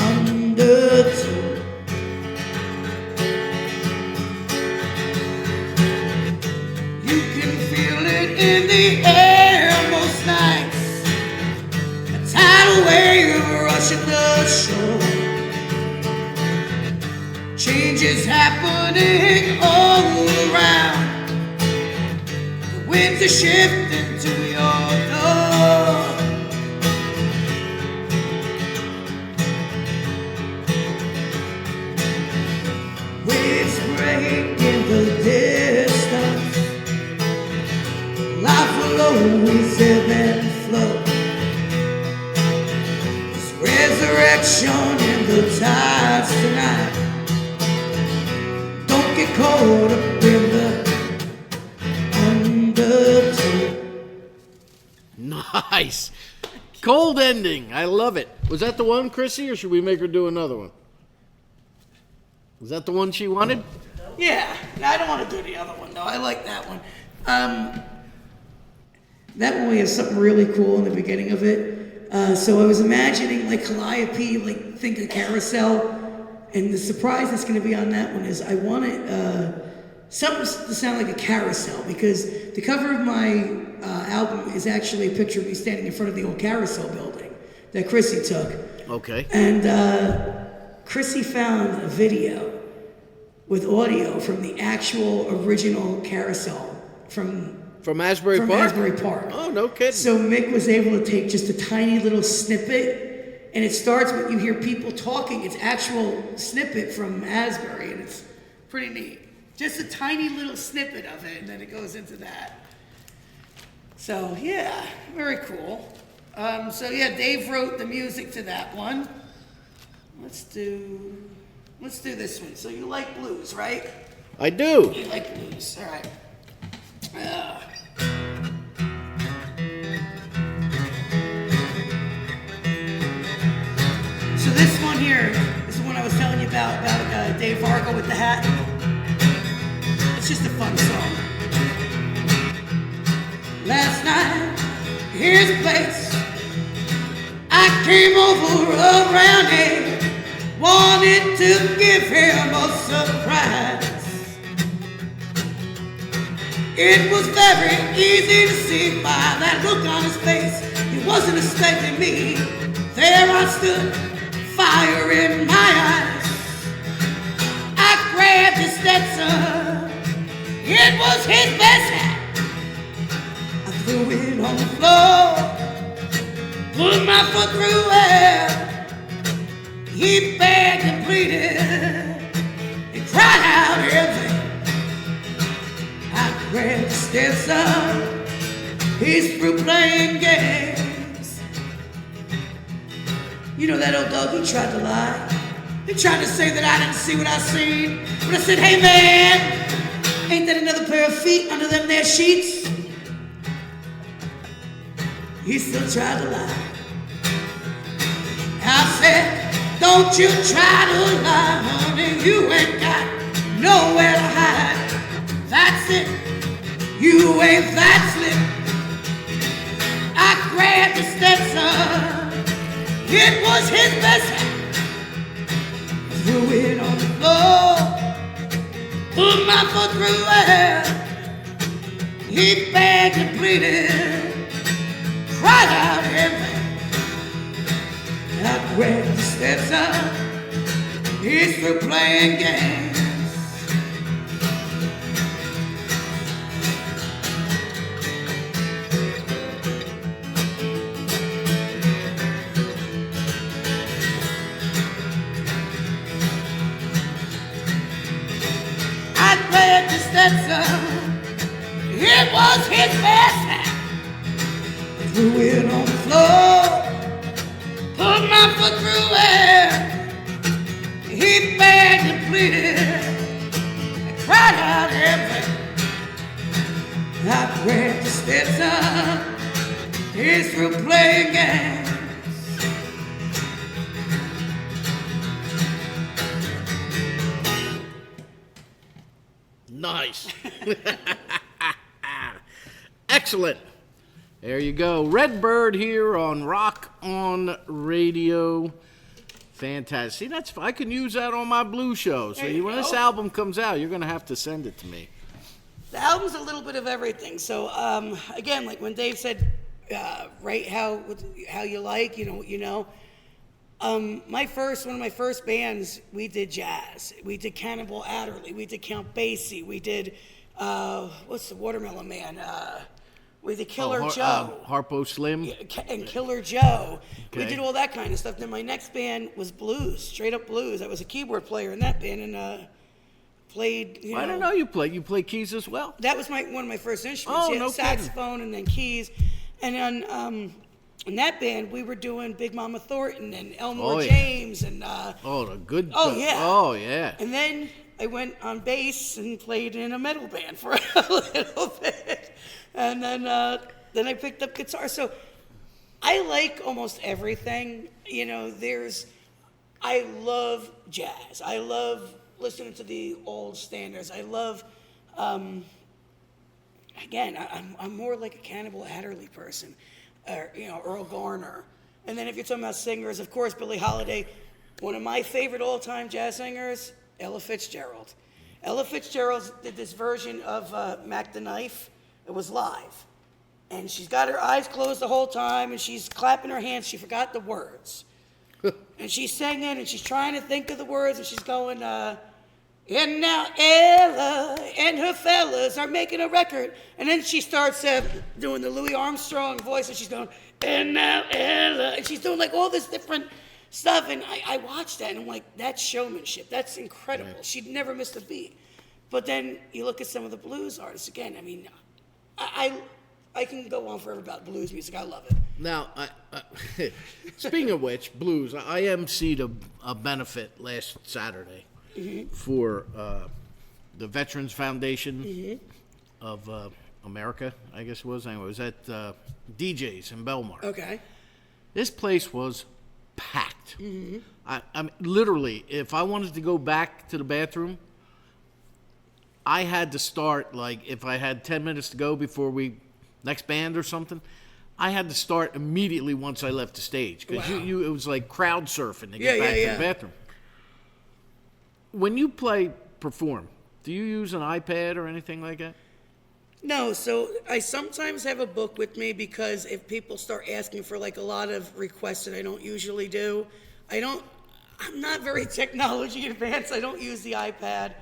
Speaker 3: undertow. You can feel it in the air most nights. A tidal wave rushing the shore. Change is happening all around. The winds are shifting to your door. Waves break in the distance. always ebb and flow. There's resurrection in the tides tonight. Don't get caught up in the undertow.
Speaker 2: Nice. Cold ending. I love it. Was that the one, Chrissy, or should we make her do another one? Was that the one she wanted?
Speaker 3: Yeah, I don't want to do the other one though. I like that one. That one we have something really cool in the beginning of it. So I was imagining like Calliope, like think of Carousel, and the surprise that's going to be on that one is I want it something to sound like a carousel, because the cover of my album is actually a picture of me standing in front of the old Carousel building that Chrissy took.
Speaker 2: Okay.
Speaker 3: And Chrissy found a video with audio from the actual original Carousel from
Speaker 2: Asbury Park?
Speaker 3: Asbury Park.
Speaker 2: Oh, no kidding.
Speaker 3: So Mick was able to take just a tiny little snippet, and it starts with you hear people talking. It's actual snippet from Asbury, and it's pretty neat. Just a tiny little snippet of it, and then it goes into that. So yeah, very cool. So yeah, Dave wrote the music to that one. Let's do this one. So you like blues, right?
Speaker 2: I do.
Speaker 3: You like blues, all right. So this one here is the one I was telling you about Dave Vargo with the hat. It's just a fun song. Last night, here's a place I came over around here, wanted to give him a surprise. It was very easy to see by that look on his face. He wasn't expecting me. There I stood, fire in my eyes. I grabbed his Stetson. It was his best hat. I threw it on the floor, put my foot through it. He begged and pleaded and cried out everything. I grabbed Stetson, he's through playing games. You know that old dog, he tried to lie. He tried to say that I didn't see what I seen. But I said, hey man, ain't that another pair of feet under them there sheets? He still tried to lie. I said, don't you try to lie, honey, you ain't got nowhere to hide. That's it, you ain't that slick. I grabbed the Stetson, it was his best hat. Threw it on the floor, put my foot through it. He begged and pleaded, cried out everything. I grabbed the Stetson, he's through playing games. It was his best hat. Threw it on the floor, put my foot through it. He begged and pleaded and cried out everything. I grabbed the Stetson, he's through playing games.
Speaker 2: Nice. Excellent. There you go. Redbird here on Rock On Radio. Fantastic. See, that's I can use that on my blues show. So when this album comes out, you're going to have to send it to me.
Speaker 3: The album's a little bit of everything. So again, like when Dave said, write how you like, you know. One of my first bands, we did jazz. We did Cannibal Adderley. We did Count Basie. We did what's the Watermelon Man? We did Killer Joe.
Speaker 2: Harpo Slim.
Speaker 3: And Killer Joe.
Speaker 2: Okay.
Speaker 3: We did all that kind of stuff. Then my next band was blues, straight up blues. I was a keyboard player in that band, and played.
Speaker 2: I don't know you play. You play keys as well?
Speaker 3: That was one of my first instruments.
Speaker 2: Oh, no kidding.
Speaker 3: Saxophone and then keys, and then in that band we were doing Big Mama Thornton and Elmore James and.
Speaker 2: The good.
Speaker 3: Oh yeah.
Speaker 2: Oh yeah.
Speaker 3: And then I went on bass and played in a metal band for a little bit, and then I picked up guitar. So I like almost everything. I love jazz. I love listening to the old standards. I love, again, I'm more like a Cannibal Adderley person, or Earl Garner. And then if you're talking about singers, of course, Billie Holiday. One of my favorite all-time jazz singers, Ella Fitzgerald. Ella Fitzgerald did this version of Mac the Knife. It was live. And she's got her eyes closed the whole time, and she's clapping her hands. She forgot the words. And she's singing, and she's trying to think of the words, and she's going, and now Ella and her fellas are making a record. And then she starts doing the Louis Armstrong voice, and she's going, and now Ella. And she's doing like all this different stuff. And I watched that, and I'm like, that's showmanship. That's incredible. Right. She'd never missed a beat. But then you look at some of the blues artists again. I mean, I can go on forever about blues music. I love it.
Speaker 2: Now, speaking of which, blues, I emceed a benefit last Saturday for the Veterans Foundation of America, I guess it was. Anyway, it was at DJ's in Belmar.
Speaker 3: Okay.
Speaker 2: This place was packed. I'm literally, if I wanted to go back to the bathroom, I had to start, like, if I had 10 minutes to go before next band or something, I had to start immediately once I left the stage because it was like crowd surfing to get back to the bathroom. When you perform, do you use an iPad or anything like that?
Speaker 3: No, so I sometimes have a book with me because if people start asking for like a lot of requests that I don't usually do, I'm not very technology advanced. I don't use the iPad.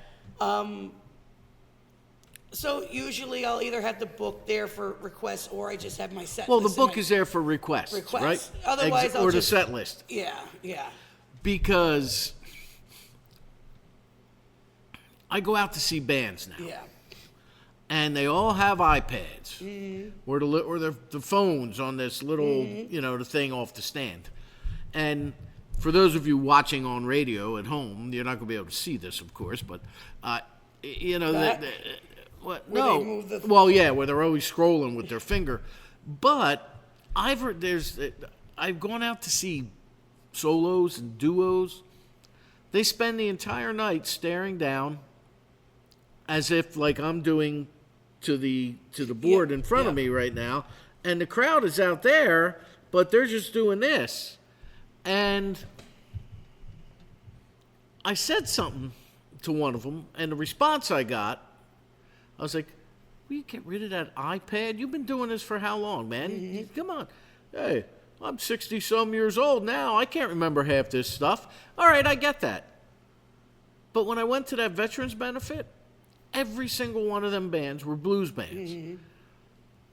Speaker 3: So usually I'll either have the book there for requests or I just have my set list.
Speaker 2: Well, the book is there for requests, right?
Speaker 3: Otherwise,
Speaker 2: or the set list.
Speaker 3: Yeah.
Speaker 2: Because I go out to see bands now.
Speaker 3: Yeah.
Speaker 2: And they all have iPads or the phones on this little, the thing off the stand. And for those of you watching on radio at home, you're not going to be able to see this, of course, but what? No. Where they're always scrolling with their finger. But I've heard I've gone out to see solos and duos. They spend the entire night staring down as if like I'm doing to the board in front of me right now, and the crowd is out there, but they're just doing this. And I said something to one of them, and the response I got, I was like, will you get rid of that iPad? You've been doing this for how long, man? Come on. Hey, I'm 60-some years old now. I can't remember half this stuff. All right, I get that. But when I went to that veterans benefit, every single one of them bands were blues bands.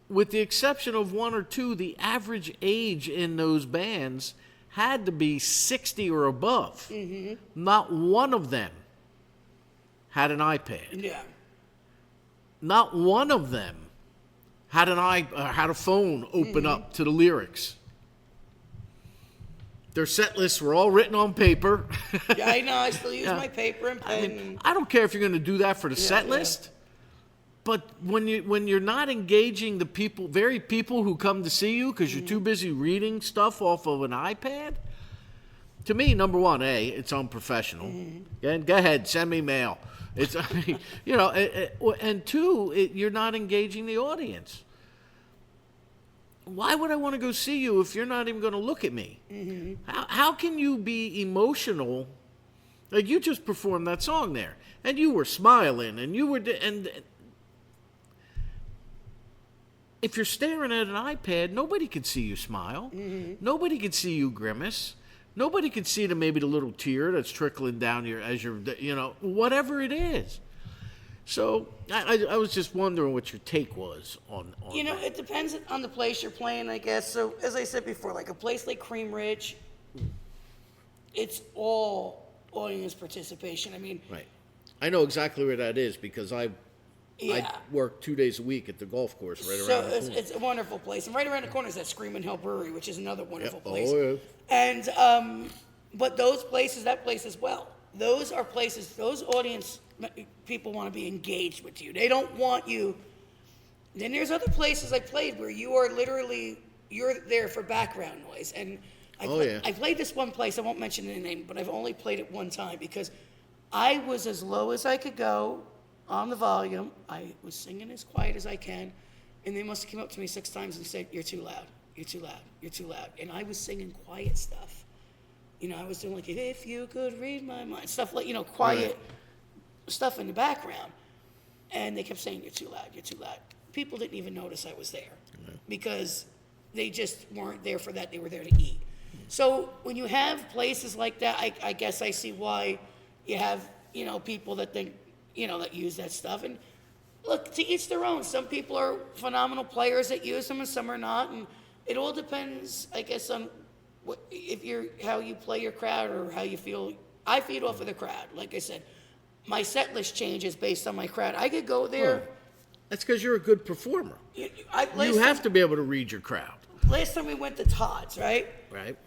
Speaker 2: With the exception of one or two, the average age in those bands had to be 60 or above. Not one of them had an iPad.
Speaker 3: Yeah.
Speaker 2: Not one of them had a phone open up to the lyrics. Their set lists were all written on paper.
Speaker 3: Yeah, I know. I still use my paper and pen.
Speaker 2: I don't care if you're going to do that for the set list, but when you're not engaging the very people who come to see you because you're too busy reading stuff off of an iPad, to me, number one, it's unprofessional. And go ahead, send me mail. It's and two, you're not engaging the audience. Why would I want to go see you if you're not even going to look at me? How can you be emotional? Like you just performed that song there, and you were smiling, and you were and if you're staring at an iPad, nobody can see you smile. Nobody can see you grimace. Nobody can see maybe the little tear that's trickling down whatever it is. So I was just wondering what your take was on that.
Speaker 3: It depends on the place you're playing, I guess. So as I said before, like a place like Cream Ridge, it's all audience participation. I mean,
Speaker 2: right. I know exactly where that is because I work 2 days a week at the golf course right around the corner.
Speaker 3: It's a wonderful place. And right around the corner is that Screamin' Hill Brewery, which is another wonderful place.
Speaker 2: Oh, yeah.
Speaker 3: And, but those places, that place as well, those are places, those audience people want to be engaged with you. They don't want you. Then there's other places I played where you are literally, you're there for background noise. And I played this one place, I won't mention the name, but I've only played it one time because I was as low as I could go on the volume. I was singing as quiet as I can, and they must have come up to me 6 times and said, "You're too loud, you're too loud, you're too loud." And I was singing quiet stuff. You know, I was doing like, "If you could read my mind," stuff like, quiet stuff in the background. And they kept saying, "You're too loud, you're too loud." People didn't even notice I was there because they just weren't there for that. They were there to eat. So when you have places like that, I guess I see why you have, people that think, that use that stuff. And look, to each their own. Some people are phenomenal players that use them and some are not. And it all depends, I guess, on how you play your crowd or how you feel. I feed off of the crowd. Like I said, my set list changes based on my crowd. I could go there.
Speaker 2: Well, that's because you're a good performer. You have to be able to read your crowd.
Speaker 3: Last time we went to Todd's, right?
Speaker 2: Right.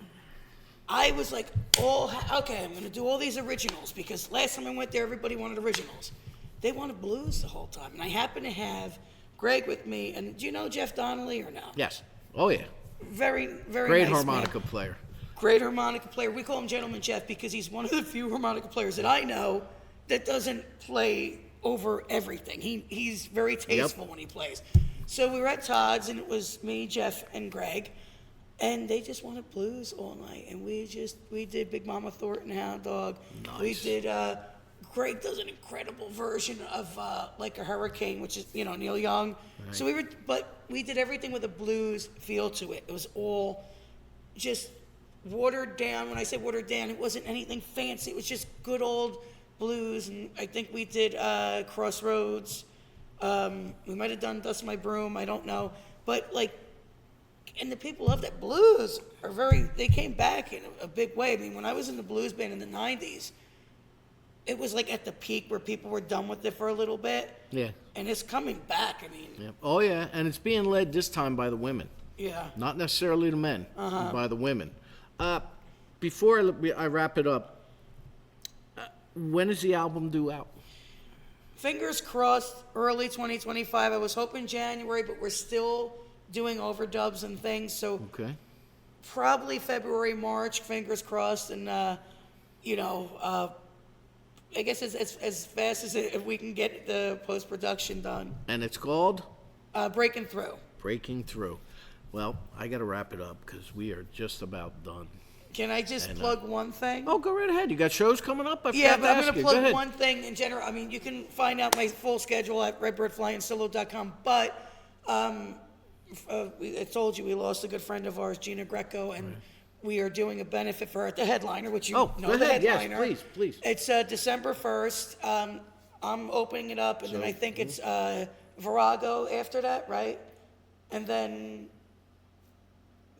Speaker 3: I was like, okay, I'm going to do all these originals because last time I went there, everybody wanted originals. They wanted blues the whole time. And I happened to have Greg with me. And do you know Jeff Donnelly or no?
Speaker 2: Yes. Oh, yeah.
Speaker 3: Very, very
Speaker 2: great
Speaker 3: nice
Speaker 2: harmonica
Speaker 3: man.
Speaker 2: player.
Speaker 3: Great harmonica player. We call him Gentleman Jeff because he's one of the few harmonica players that I know that doesn't play over everything. He's very tasteful when he plays. So we were at Todd's, and it was me, Jeff, and Greg. And they just wanted blues all night, and we did Big Mama Thornton Hound Dog.
Speaker 2: Nice.
Speaker 3: We did. Greg does an incredible version of Like a Hurricane, which is Neil Young. Right. So we did everything with a blues feel to it. It was all just watered down. When I say watered down, it wasn't anything fancy. It was just good old blues. And I think we did Crossroads. We might have done Dust My Broom. I don't know, but and the people love that. Blues they came back in a big way. I mean, when I was in the blues band in the 90s, it was like at the peak where people were done with it for a little bit. Yeah. And it's coming back, I mean.
Speaker 2: Yeah. Oh, yeah, and it's being led this time by the women.
Speaker 3: Yeah.
Speaker 2: Not necessarily the men, by the women. Before I wrap it up, when is the album due out?
Speaker 3: Fingers crossed, early 2025. I was hoping January, but we're still doing overdubs and things, so probably February, March, fingers crossed, and I guess as fast as if we can get the post-production done.
Speaker 2: And it's called?
Speaker 3: Breaking Through.
Speaker 2: Breaking Through. Well, I got to wrap it up because we are just about done.
Speaker 3: Can I just plug one thing?
Speaker 2: Oh, go right ahead. You got shows coming up?
Speaker 3: I'm going to plug one thing in general. I mean, you can find out my full schedule at redbirdflyingsolo.com, but I told you we lost a good friend of ours, Gina Greco, and we are doing a benefit for her at the Headliner, which you know the Headliner.
Speaker 2: Yes, please.
Speaker 3: It's December 1st. I'm opening it up, and then I think it's Virago after that, right? And then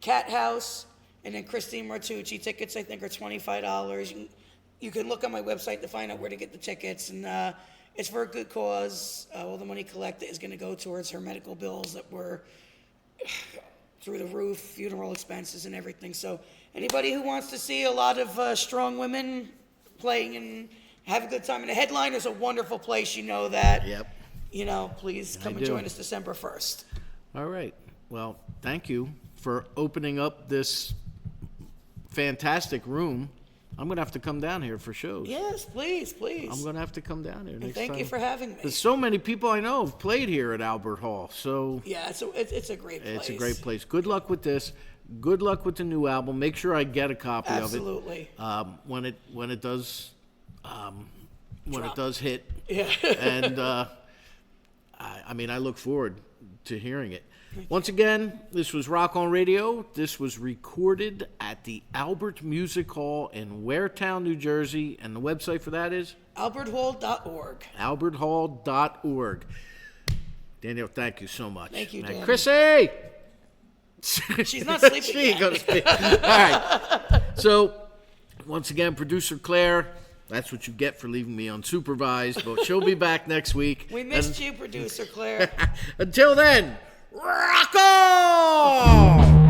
Speaker 3: Cat House, and then Christine Martucci. Tickets, I think, are $25. You can look on my website to find out where to get the tickets, and it's for a good cause. All the money collected is going to go towards her medical bills that were through the roof, funeral expenses and everything. So anybody who wants to see a lot of strong women playing and have a good time, and the Headliner's a wonderful place, you know that. Yep. Please come and join us December 1st.
Speaker 2: All right. Well, thank you for opening up this fantastic room. I'm going to have to come down here for shows.
Speaker 3: Yes, please.
Speaker 2: I'm going to have to come down here next time.
Speaker 3: Thank you for having me.
Speaker 2: There's so many people I know have played here at Albert Hall. So
Speaker 3: yeah, it's a great place.
Speaker 2: It's a great place. Good luck with this. Good luck with the new album. Make sure I get a copy
Speaker 3: Absolutely.
Speaker 2: of it when it does hit.
Speaker 3: Yeah.
Speaker 2: And I look forward to hearing it. Once again, this was Rock On Radio. This was recorded at the Albert Music Hall in Waretown, New Jersey. And the website for that is?
Speaker 3: alberthall.org.
Speaker 2: alberthall.org. Danielle, thank you so much.
Speaker 3: Thank you, Dan.
Speaker 2: Chrissy!
Speaker 3: She's not sleeping
Speaker 2: She ain't going to sleep. All right. So, once again, producer Claire, That's what you get for leaving me unsupervised, but she'll be back next week.
Speaker 3: We missed you, producer Claire.
Speaker 2: Until then, rock on!